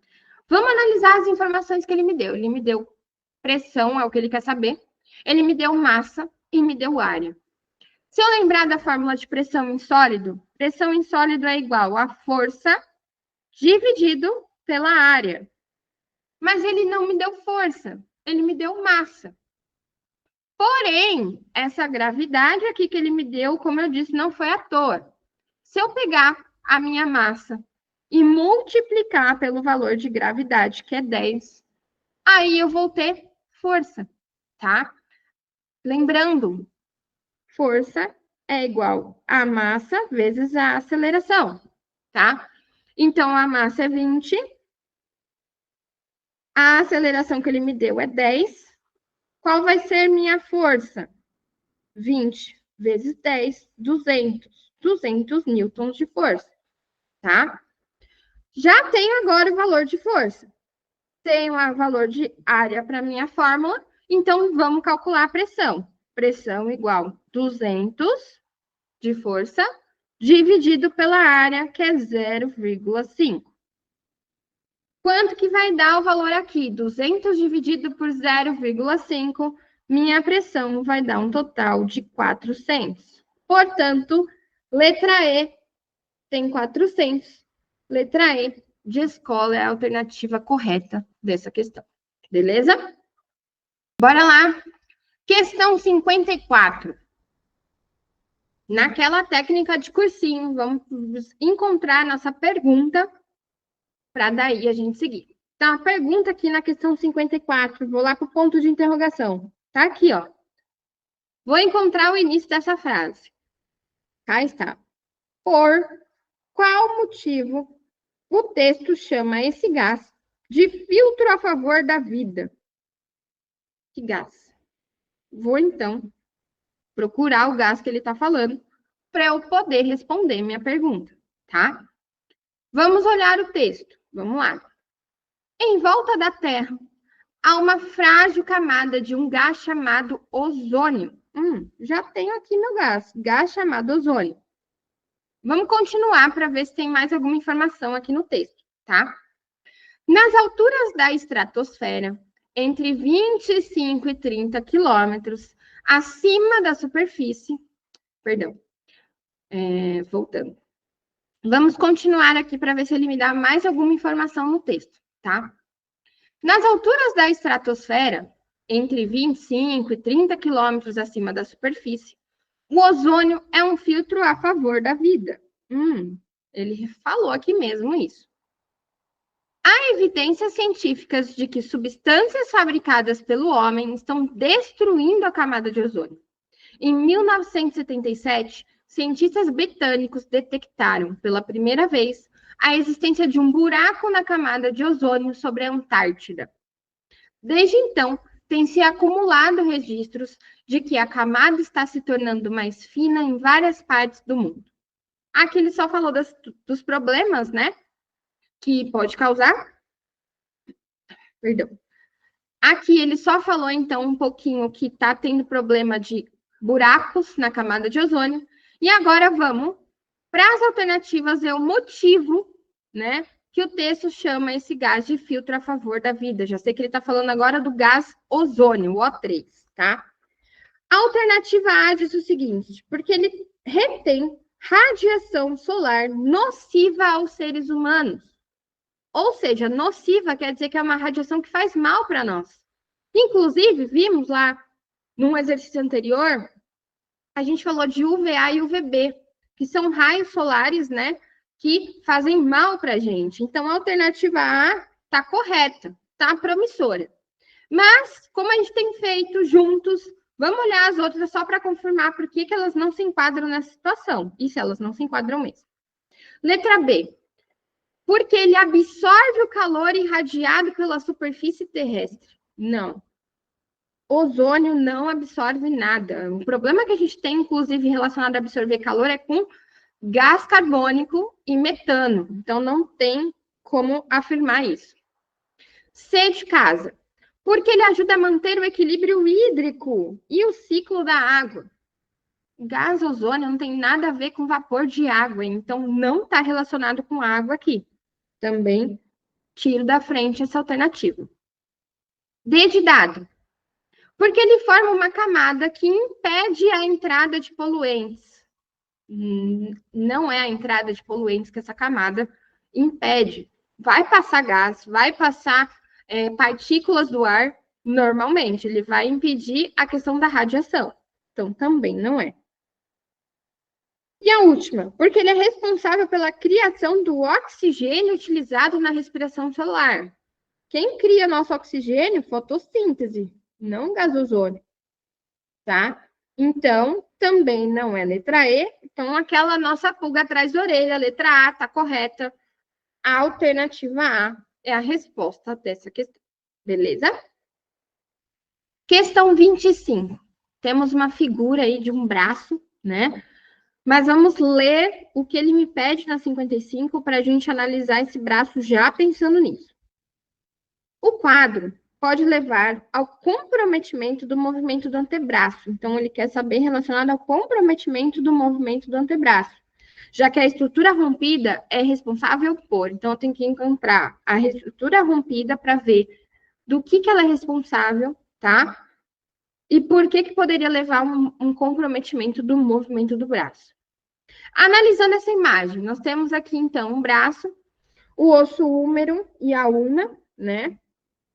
Vamos analisar as informações que ele me deu. Ele me deu pressão, é o que ele quer saber. Ele me deu massa e me deu área. Se eu lembrar da fórmula de pressão em sólido é igual a força dividido pela área. Mas ele não me deu força, ele me deu massa. Porém, essa gravidade aqui que ele me deu, como eu disse, não foi à toa. Se eu pegar a minha massa e multiplicar pelo valor de gravidade, que é 10, aí eu vou ter força, tá? Lembrando, força é igual a massa vezes a aceleração, tá? Então, a massa é 20, a aceleração que ele me deu é 10. Qual vai ser minha força? 20 vezes 10, 200. 200 newtons de força, tá? Já tenho agora o valor de força. Tenho o valor de área para minha fórmula, então vamos calcular a pressão. Pressão igual 200 de força dividido pela área, que é 0,5. Quanto que vai dar o valor aqui? 200 dividido por 0,5, minha pressão vai dar um total de 400. Portanto, letra E tem 400. Letra E de escola é a alternativa correta dessa questão. Beleza? Bora lá. Questão 54. Naquela técnica de cursinho, vamos encontrar nossa pergunta para daí a gente seguir. Então, a pergunta aqui na questão 54, vou lá para o ponto de interrogação. Tá aqui, ó. Vou encontrar o início dessa frase. Cá está. Por qual motivo o texto chama esse gás de filtro a favor da vida? Que gás? Vou, então, procurar o gás que ele está falando para eu poder responder minha pergunta, tá? Vamos olhar o texto. Vamos lá. Em volta da Terra, há uma frágil camada de um gás chamado ozônio. Já tenho aqui meu gás chamado ozônio. Vamos continuar para ver se tem mais alguma informação aqui no texto, tá? Nas alturas da estratosfera, entre 25 e 30 quilômetros acima da superfície, voltando. Vamos continuar aqui para ver se ele me dá mais alguma informação no texto, tá? Nas alturas da estratosfera, entre 25 e 30 quilômetros acima da superfície, o ozônio é um filtro a favor da vida. Ele falou aqui mesmo isso. Há evidências científicas de que substâncias fabricadas pelo homem estão destruindo a camada de ozônio. Em 1977, cientistas britânicos detectaram, pela primeira vez, a existência de um buraco na camada de ozônio sobre a Antártida. Desde então, tem-se acumulado registros de que a camada está se tornando mais fina em várias partes do mundo. Aqui ele só falou dos problemas, né? Que pode causar. Aqui ele só falou, então, um pouquinho que está tendo problema de buracos na camada de ozônio. E agora vamos para as alternativas e o motivo, né, que o texto chama esse gás de filtro a favor da vida. Já sei que ele está falando agora do gás ozônio, o O3, tá? A alternativa A diz o seguinte, porque ele retém radiação solar nociva aos seres humanos. Ou seja, nociva quer dizer que é uma radiação que faz mal para nós. Inclusive, vimos lá num exercício anterior, a gente falou de UVA e UVB, que são raios solares, né, que fazem mal para a gente. Então, a alternativa A está correta, está promissora. Mas, como a gente tem feito juntos, vamos olhar as outras só para confirmar por que elas não se enquadram nessa situação. E se elas não se enquadram mesmo. Letra B. Porque ele absorve o calor irradiado pela superfície terrestre. Não. Ozônio não absorve nada. O problema que a gente tem, inclusive, relacionado a absorver calor é com gás carbônico e metano. Então, não tem como afirmar isso. C de casa. Porque ele ajuda a manter o equilíbrio hídrico e o ciclo da água. Gás ozônio não tem nada a ver com vapor de água, então não está relacionado com água aqui. Também tiro da frente essa alternativa. D de dado. Porque ele forma uma camada que impede a entrada de poluentes. Não é a entrada de poluentes que essa camada impede. Vai passar gás, vai passar partículas do ar normalmente. Ele vai impedir a questão da radiação. Então, também não é. E a última, porque ele é responsável pela criação do oxigênio utilizado na respiração celular. Quem cria nosso oxigênio? Fotossíntese, não gás ozônio, tá? Então, também não é letra E. Então, aquela nossa pulga atrás da orelha, letra A, tá correta. A alternativa A é a resposta dessa questão, beleza? Questão 25. Temos uma figura aí de um braço, né? Mas vamos ler o que ele me pede na 55 para a gente analisar esse braço já pensando nisso. O quadro pode levar ao comprometimento do movimento do antebraço. Então, ele quer saber relacionado ao comprometimento do movimento do antebraço, já que a estrutura rompida é responsável por. Então, eu tenho que encontrar a estrutura rompida para ver do que ela é responsável, tá? E por que poderia levar um comprometimento do movimento do braço. Analisando essa imagem, nós temos aqui, então, um braço, o osso húmero e a una, né?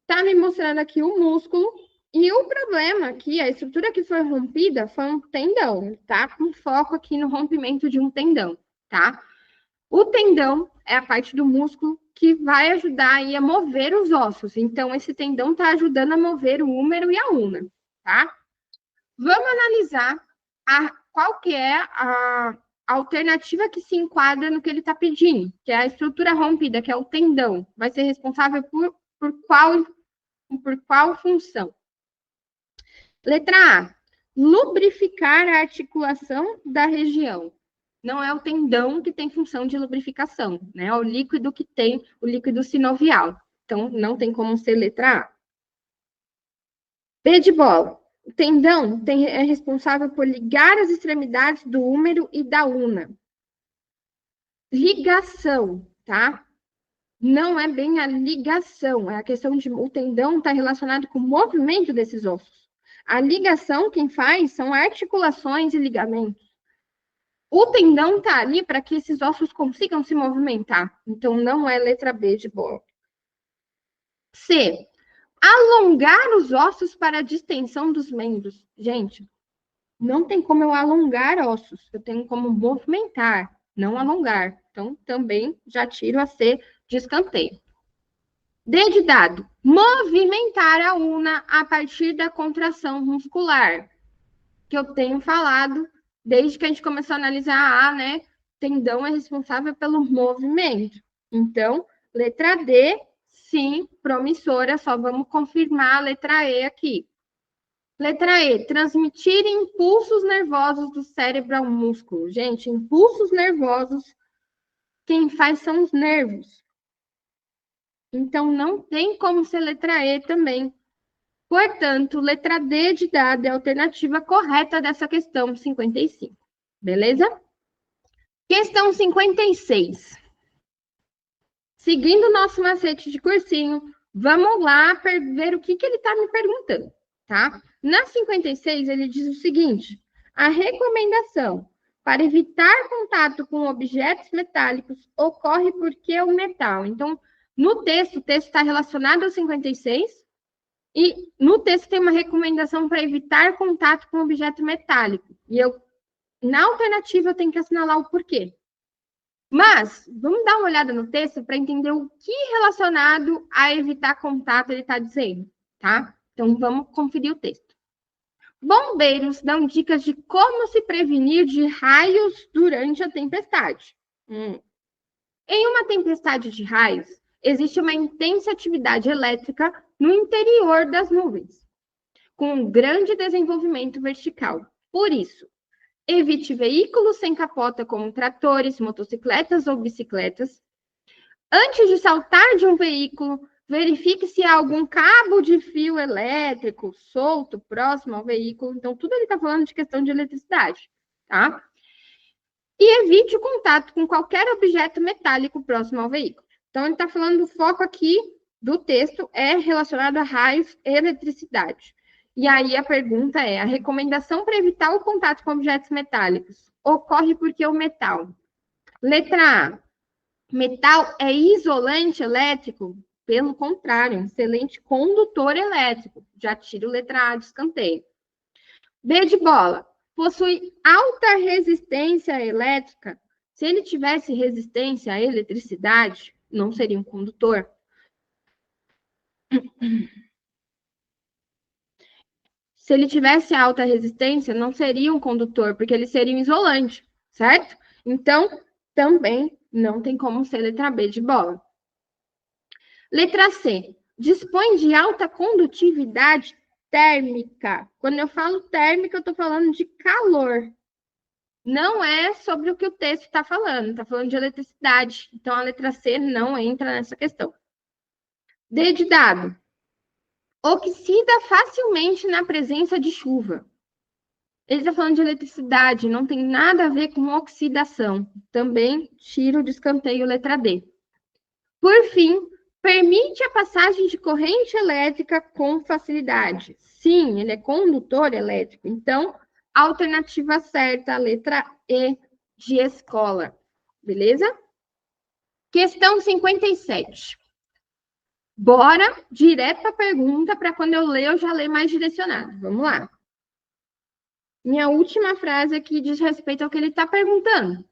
Tá me mostrando aqui o músculo. E o problema aqui, a estrutura que foi rompida foi um tendão, tá? Com foco aqui no rompimento de um tendão, tá? O tendão é a parte do músculo que vai ajudar aí a mover os ossos. Então, esse tendão tá ajudando a mover o húmero e a una, tá? Vamos analisar qual que é a alternativa que se enquadra no que ele está pedindo, que é a estrutura rompida, que é o tendão. Vai ser responsável por qual função? Letra A, lubrificar a articulação da região. Não é o tendão que tem função de lubrificação, né? É o líquido que tem o líquido sinovial. Então, não tem como ser letra A. B de bola. O tendão é responsável por ligar as extremidades do húmero e da una. Ligação, tá? Não é bem a ligação, é a questão de o tendão está relacionado com o movimento desses ossos. A ligação, quem faz, são articulações e ligamentos. O tendão está ali para que esses ossos consigam se movimentar. Então, não é letra B de bola. C. Alongar os ossos para a distensão dos membros. Gente, não tem como eu alongar ossos. Eu tenho como movimentar, não alongar. Então, também já tiro a C de escanteio. D de dado. Movimentar a una a partir da contração muscular. Que eu tenho falado desde que a gente começou a analisar né? Tendão é responsável pelo movimento. Então, letra D, sim, promissora, só vamos confirmar a letra E aqui. Letra E, transmitir impulsos nervosos do cérebro ao músculo. Gente, impulsos nervosos, quem faz são os nervos. Então, não tem como ser letra E também. Portanto, letra D de dado é a alternativa correta dessa questão 55. Beleza? Questão 56. Seguindo o nosso macete de cursinho, vamos lá ver o que ele está me perguntando, tá? Na 56, ele diz o seguinte: a recomendação para evitar contato com objetos metálicos ocorre porque o metal. Então, no texto, o texto está relacionado ao 56, e no texto tem uma recomendação para evitar contato com objeto metálico. E na alternativa, eu tenho que assinalar o porquê. Mas, vamos dar uma olhada no texto para entender o que relacionado a evitar contato ele está dizendo, tá? Então, vamos conferir o texto. Bombeiros dão dicas de como se prevenir de raios durante a tempestade. Em uma tempestade de raios, existe uma intensa atividade elétrica no interior das nuvens, com um grande desenvolvimento vertical. Por isso, evite veículos sem capota como tratores, motocicletas ou bicicletas. Antes de saltar de um veículo, verifique se há algum cabo de fio elétrico solto próximo ao veículo. Então, tudo ele está falando de questão de eletricidade, tá? E evite o contato com qualquer objeto metálico próximo ao veículo. Então, ele está falando do foco aqui do texto é relacionado a raios e eletricidade. E aí a pergunta é, a recomendação para evitar o contato com objetos metálicos ocorre porque o metal. Letra A, metal é isolante elétrico? Pelo contrário, excelente condutor elétrico. Já tiro letra A de escanteio. B de bola, possui alta resistência elétrica? Se ele tivesse resistência à eletricidade, não seria um condutor. Se ele tivesse alta resistência, não seria um condutor, porque ele seria um isolante, certo? Então, também não tem como ser letra B de bola. Letra C. Dispõe de alta condutividade térmica. Quando eu falo térmica, eu estou falando de calor. Não é sobre o que o texto está falando. Está falando de eletricidade. Então, a letra C não entra nessa questão. D de dado. Oxida facilmente na presença de chuva. Ele está falando de eletricidade, não tem nada a ver com oxidação. Também tiro de escanteio letra D. Por fim, permite a passagem de corrente elétrica com facilidade. Sim, ele é condutor elétrico. Então, a alternativa certa, a letra E de escola. Beleza? Questão 57. Bora direto para a pergunta, para quando eu ler, eu já ler mais direcionado. Vamos lá. Minha última frase aqui diz respeito ao que ele está perguntando.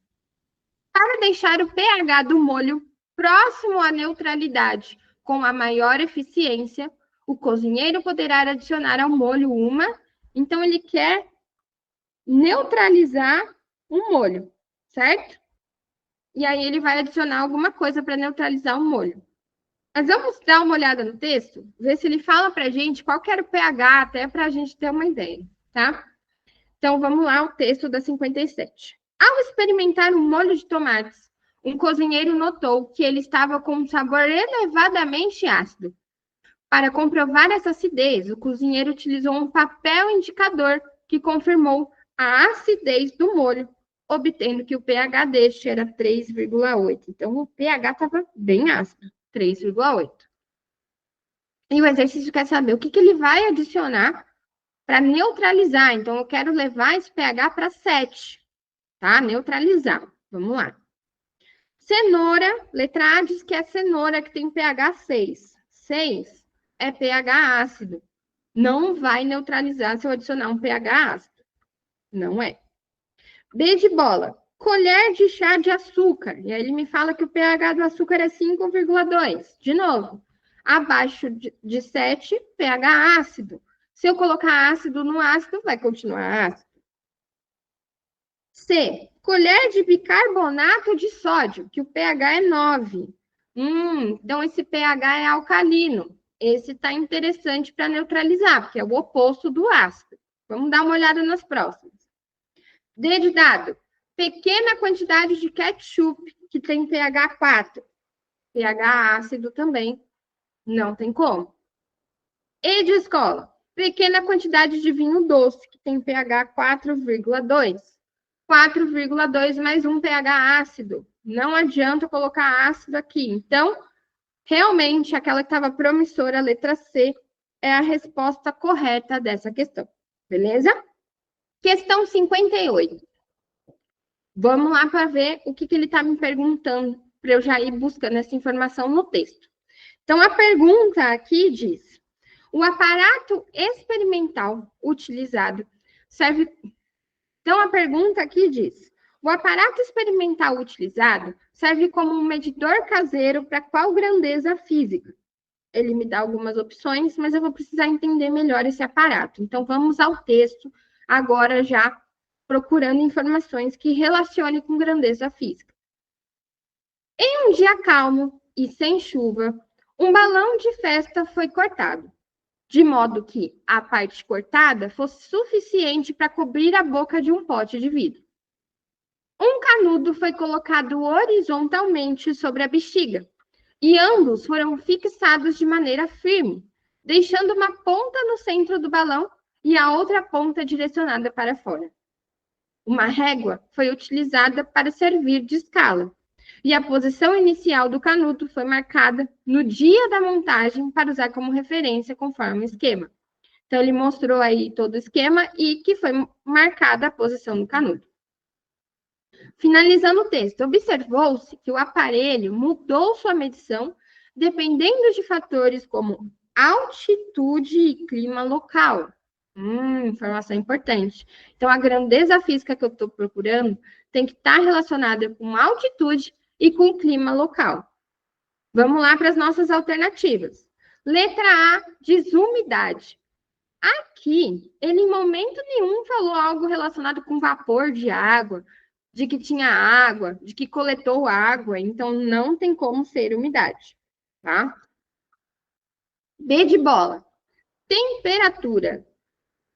Para deixar o pH do molho próximo à neutralidade com a maior eficiência, o cozinheiro poderá adicionar ao molho uma Então, ele quer neutralizar um molho, certo? E aí, ele vai adicionar alguma coisa para neutralizar o molho. Mas vamos dar uma olhada no texto, ver se ele fala para a gente qual que era o pH, até para a gente ter uma ideia, tá? Então, vamos lá, o texto da 57. Ao experimentar um molho de tomates, um cozinheiro notou que ele estava com um sabor elevadamente ácido. Para comprovar essa acidez, o cozinheiro utilizou um papel indicador que confirmou a acidez do molho, obtendo que o pH deste era 3,8. Então, o pH estava bem ácido, 3,8. E o exercício quer saber o que ele vai adicionar para neutralizar. Então, eu quero levar esse pH para 7, tá? Neutralizar. Vamos lá. Cenoura, letra A diz que é cenoura que tem pH 6. 6 é pH ácido. Não vai neutralizar se eu adicionar um pH ácido. Não é. B de bola. Colher de chá de açúcar. E aí ele me fala que o pH do açúcar é 5,2. De novo, abaixo de 7, pH ácido. Se eu colocar ácido no ácido, vai continuar ácido. C. Colher de bicarbonato de sódio, que o pH é 9. Então esse pH é alcalino. Esse está interessante para neutralizar, porque é o oposto do ácido. Vamos dar uma olhada nas próximas. D de dado. Pequena quantidade de ketchup, que tem pH 4. pH ácido também. Não tem como. E de escola. Pequena quantidade de vinho doce, que tem pH 4,2. 4,2 mais um pH ácido. Não adianta colocar ácido aqui. Então, realmente, aquela que estava promissora, a letra C, é a resposta correta dessa questão. Beleza? Questão 58. Vamos lá para ver o que ele está me perguntando, para eu já ir buscando essa informação no texto. Então, a pergunta aqui diz: o aparato experimental utilizado serve. Então, a pergunta aqui diz: o aparato experimental utilizado serve como um medidor caseiro para qual grandeza física? Ele me dá algumas opções, mas eu vou precisar entender melhor esse aparato. Então, vamos ao texto agora já procurando informações que relacionem com grandeza física. Em um dia calmo e sem chuva, um balão de festa foi cortado, de modo que a parte cortada fosse suficiente para cobrir a boca de um pote de vidro. Um canudo foi colocado horizontalmente sobre a bexiga, e ambos foram fixados de maneira firme, deixando uma ponta no centro do balão e a outra ponta direcionada para fora. Uma régua foi utilizada para servir de escala, e a posição inicial do canudo foi marcada no dia da montagem para usar como referência conforme o esquema. Então, ele mostrou aí todo o esquema e que foi marcada a posição do canudo. Finalizando o texto, observou-se que o aparelho mudou sua medição dependendo de fatores como altitude e clima local. Informação importante. Então, a grandeza física que eu estou procurando tem que estar relacionada com altitude e com clima local. Vamos lá para as nossas alternativas. Letra A diz umidade. Aqui, ele em momento nenhum falou algo relacionado com vapor de água, de que tinha água, de que coletou água, então não tem como ser umidade, tá? B de bola. Temperatura.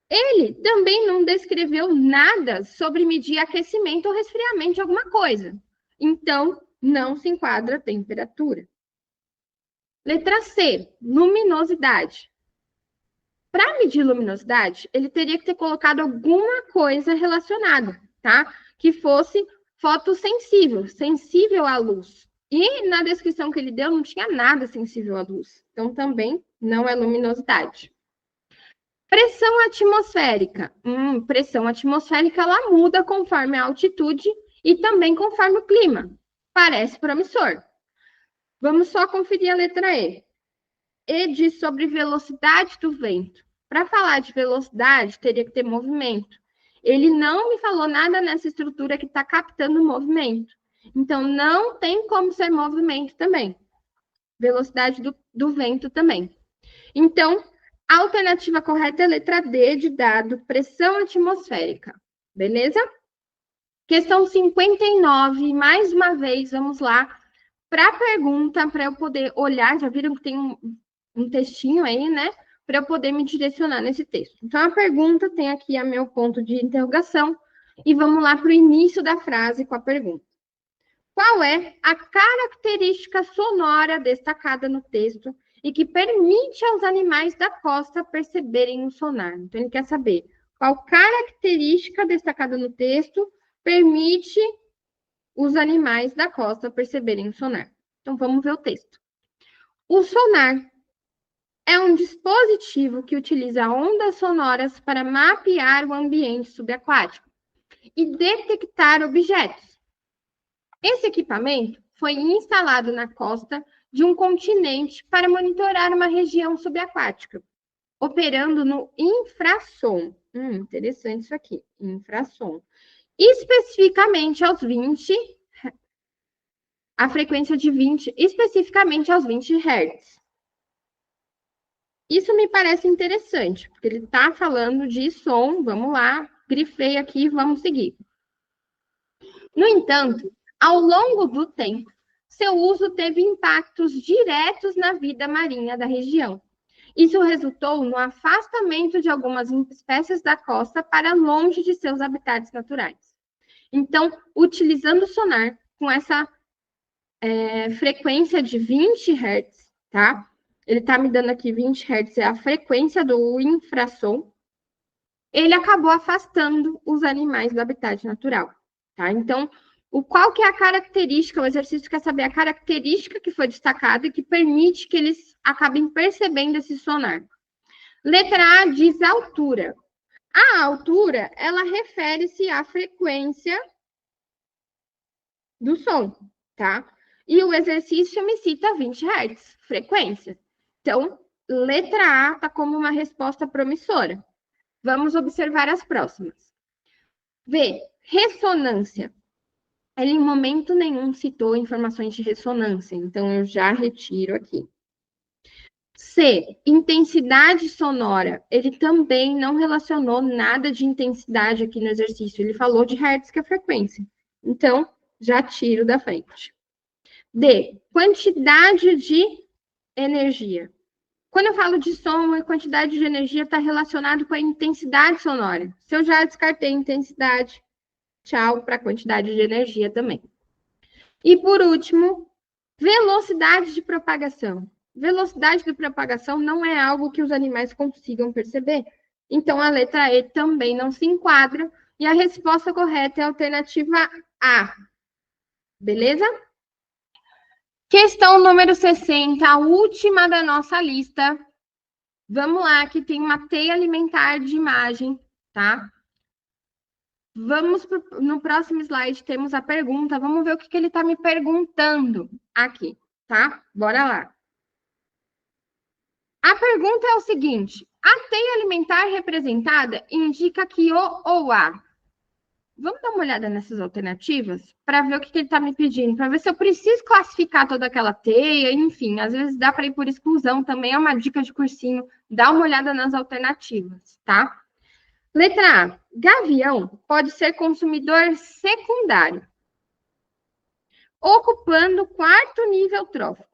Ele também não descreveu nada sobre medir aquecimento ou resfriamento de alguma coisa. Então, não se enquadra a temperatura. Letra C, luminosidade. Para medir luminosidade, ele teria que ter colocado alguma coisa relacionada, tá? Que fosse fotossensível, sensível à luz. E na descrição que ele deu, não tinha nada sensível à luz. Então, também não é luminosidade. Pressão atmosférica. Pressão atmosférica, ela muda conforme a altitude e também conforme o clima. Parece promissor. Vamos só conferir a letra E. E diz sobre velocidade do vento. Para falar de velocidade, teria que ter movimento. Ele não me falou nada nessa estrutura que está captando o movimento. Então, não tem como ser movimento também. Velocidade do vento também. Então, A alternativa correta é a letra D, de dado pressão atmosférica. Beleza? Questão 59, mais uma vez, vamos lá para a pergunta, para eu poder olhar. Já viram que tem um textinho aí, né? Para eu poder me direcionar nesse texto. Então, a pergunta tem aqui a meu ponto de interrogação. E vamos lá para o início da frase com a pergunta. Qual é a característica sonora destacada no texto e que permite aos animais da costa perceberem o sonar? Então, ele quer saber qual característica destacada no texto permite os animais da costa perceberem o sonar. Então, vamos ver o texto. O sonar é um dispositivo que utiliza ondas sonoras para mapear o ambiente subaquático e detectar objetos. Esse equipamento foi instalado na costa de um continente para monitorar uma região subaquática, operando no infrassom. Interessante isso aqui, infrassom. Especificamente aos 20, a frequência de 20, especificamente aos 20 Hz. Isso me parece interessante, porque ele está falando de som, vamos lá, grifei aqui, vamos seguir. No entanto, ao longo do tempo, seu uso teve impactos diretos na vida marinha da região. Isso resultou no afastamento de algumas espécies da costa para longe de seus habitats naturais. Então, utilizando o sonar com essa frequência de 20 Hz, tá? Ele está me dando aqui 20 Hz, é a frequência do infrassom. Ele acabou afastando os animais do habitat natural, tá? Então, qual que é a característica, o exercício quer saber a característica que foi destacada e que permite que eles acabem percebendo esse sonar. Letra A diz altura. A altura, ela refere-se à frequência do som, tá? E o exercício me cita 20 Hz, frequência. Então, letra A está como uma resposta promissora. Vamos observar as próximas. V, ressonância. Ele em momento nenhum citou informações de ressonância, então eu já retiro aqui. C, intensidade sonora. Ele também não relacionou nada de intensidade aqui no exercício. Ele falou de hertz, que é a frequência. Então, já tiro da frente. D, quantidade de energia. Quando eu falo de som, a quantidade de energia está relacionado com a intensidade sonora. Se eu já descartei intensidade, tchau para a quantidade de energia também. E por último, velocidade de propagação. Velocidade de propagação não é algo que os animais consigam perceber. Então, a letra E também não se enquadra. E a resposta correta é a alternativa A. Beleza? Questão número 60, a última da nossa lista. Vamos lá, que tem uma teia alimentar de imagem, tá? Vamos no próximo slide, temos a pergunta. Vamos ver o que ele está me perguntando aqui, tá? Bora lá. A pergunta é o seguinte: a teia alimentar representada indica que o ou a. Vamos dar uma olhada nessas alternativas para ver o que ele está me pedindo, para ver se eu preciso classificar toda aquela teia, enfim, às vezes dá para ir por exclusão, também é uma dica de cursinho, dá uma olhada nas alternativas, tá? Letra A, gavião pode ser consumidor secundário, ocupando o quarto nível trófico.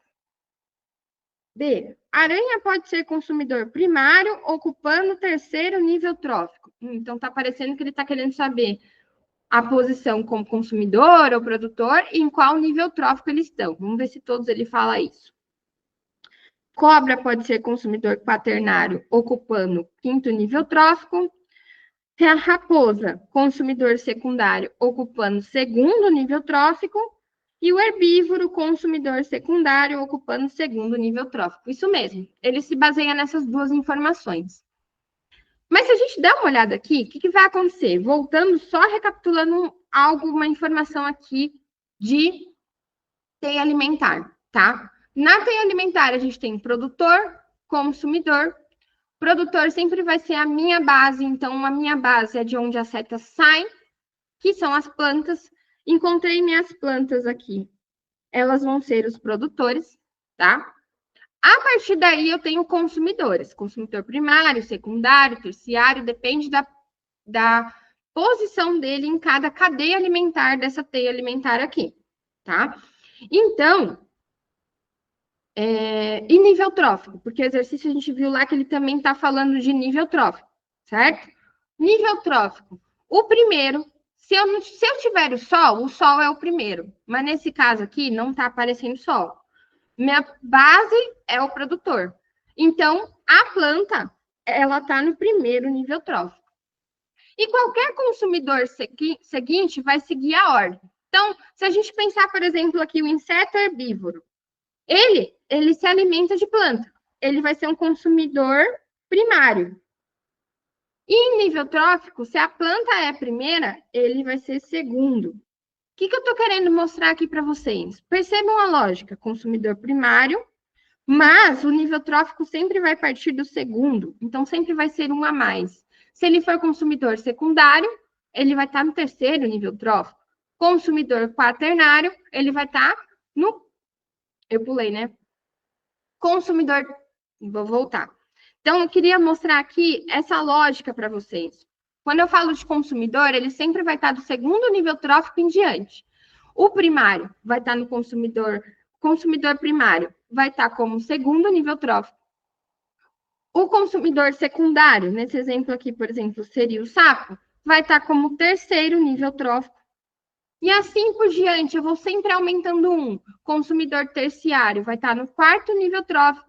B, aranha pode ser consumidor primário, ocupando o terceiro nível trófico. Então, está parecendo que ele está querendo saber a posição como consumidor ou produtor e em qual nível trófico eles estão. Vamos ver se todos ele fala isso. Cobra pode ser consumidor quaternário, ocupando o quinto nível trófico. A raposa, consumidor secundário, ocupando o segundo nível trófico. E o herbívoro, consumidor secundário, ocupando o segundo nível trófico. Isso mesmo, ele se baseia nessas duas informações. Mas se a gente der uma olhada aqui, o que vai acontecer? Voltando, só recapitulando uma informação aqui de teia alimentar, tá? Na teia alimentar, a gente tem produtor, consumidor. Produtor sempre vai ser a minha base, então a minha base é de onde as setas saem, que são as plantas. Encontrei minhas plantas aqui. Elas vão ser os produtores, tá? A partir daí, eu tenho consumidores. Consumidor primário, secundário, terciário, depende da posição dele em cada cadeia alimentar dessa teia alimentar aqui, tá? Então, e nível trófico, porque o exercício a gente viu lá que ele também está falando de nível trófico, certo? Nível trófico. O primeiro, se eu tiver o sol é o primeiro, mas nesse caso aqui não está aparecendo sol. Minha base é o produtor. Então, a planta, ela está no primeiro nível trófico. E qualquer consumidor seguinte vai seguir a ordem. Então, se a gente pensar, por exemplo, aqui o inseto herbívoro, ele se alimenta de planta. Ele vai ser um consumidor primário. E em nível trófico, se a planta é primeira, ele vai ser segundo. O que eu estou querendo mostrar aqui para vocês? Percebam a lógica, consumidor primário, mas o nível trófico sempre vai partir do segundo, então sempre vai ser um a mais. Se ele for consumidor secundário, ele vai estar no terceiro nível trófico. Consumidor quaternário, ele vai estar no... Eu pulei, né? Consumidor... Vou voltar. Então, eu queria mostrar aqui essa lógica para vocês. Quando eu falo de consumidor, ele sempre vai estar do segundo nível trófico em diante. O primário vai estar no consumidor primário vai estar como segundo nível trófico. O consumidor secundário, nesse exemplo aqui, por exemplo, seria o sapo, vai estar como terceiro nível trófico. E assim por diante, eu vou sempre aumentando um. Consumidor terciário vai estar no quarto nível trófico.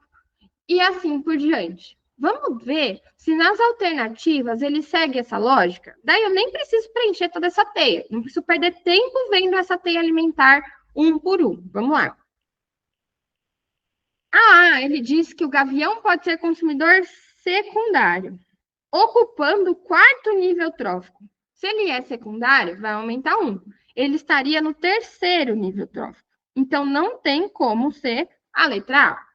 E assim por diante. Vamos ver se nas alternativas ele segue essa lógica. Daí eu nem preciso preencher toda essa teia. Não preciso perder tempo vendo essa teia alimentar um por um. Vamos lá. Ele diz que o gavião pode ser consumidor secundário, ocupando o quarto nível trófico. Se ele é secundário, vai aumentar um. Ele estaria no terceiro nível trófico. Então, não tem como ser a letra A.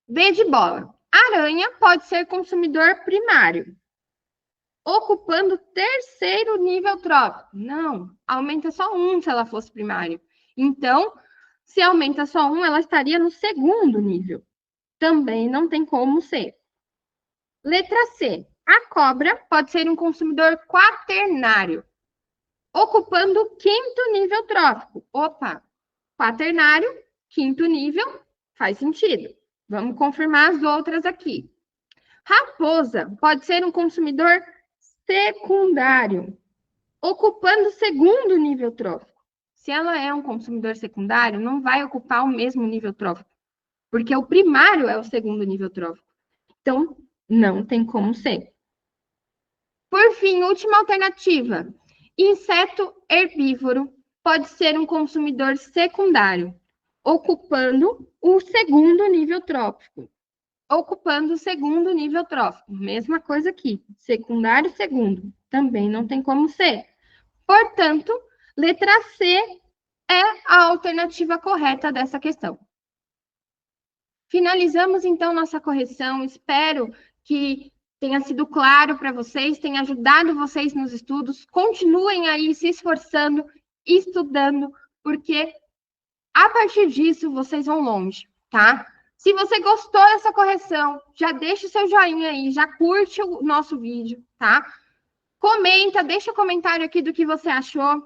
B de bola. Aranha pode ser consumidor primário, ocupando o terceiro nível trófico. Não, aumenta só um se ela fosse primário. Então, se aumenta só um, ela estaria no segundo nível. Também não tem como ser. Letra C. A cobra pode ser um consumidor quaternário, ocupando o quinto nível trófico. Opa, quaternário, quinto nível, faz sentido. Vamos confirmar as outras aqui. Raposa pode ser um consumidor secundário, ocupando o segundo nível trófico. Se ela é um consumidor secundário, não vai ocupar o mesmo nível trófico, porque o primário é o segundo nível trófico. Então, não tem como ser. Por fim, última alternativa. Inseto herbívoro pode ser um consumidor secundário, ocupando o segundo nível trófico. Ocupando o segundo nível trófico. Mesma coisa aqui. Secundário, segundo. Também não tem como ser. Portanto, letra C é a alternativa correta dessa questão. Finalizamos, então, nossa correção. Espero que tenha sido claro para vocês, tenha ajudado vocês nos estudos. Continuem aí se esforçando, estudando, porque a partir disso vocês vão longe, tá? Se você gostou dessa correção, já deixa o seu joinha aí, já curte o nosso vídeo, tá? Comenta, deixa o comentário aqui do que você achou.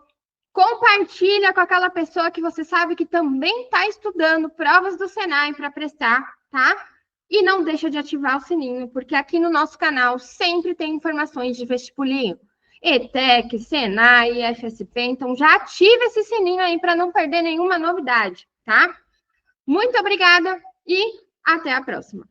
Compartilha com aquela pessoa que você sabe que também está estudando provas do Senai para prestar, tá? E não deixa de ativar o sininho, porque aqui no nosso canal sempre tem informações de vestibulinho. ETEC, Senai, FSP, então já ativa esse sininho aí para não perder nenhuma novidade, tá? Muito obrigada e até a próxima.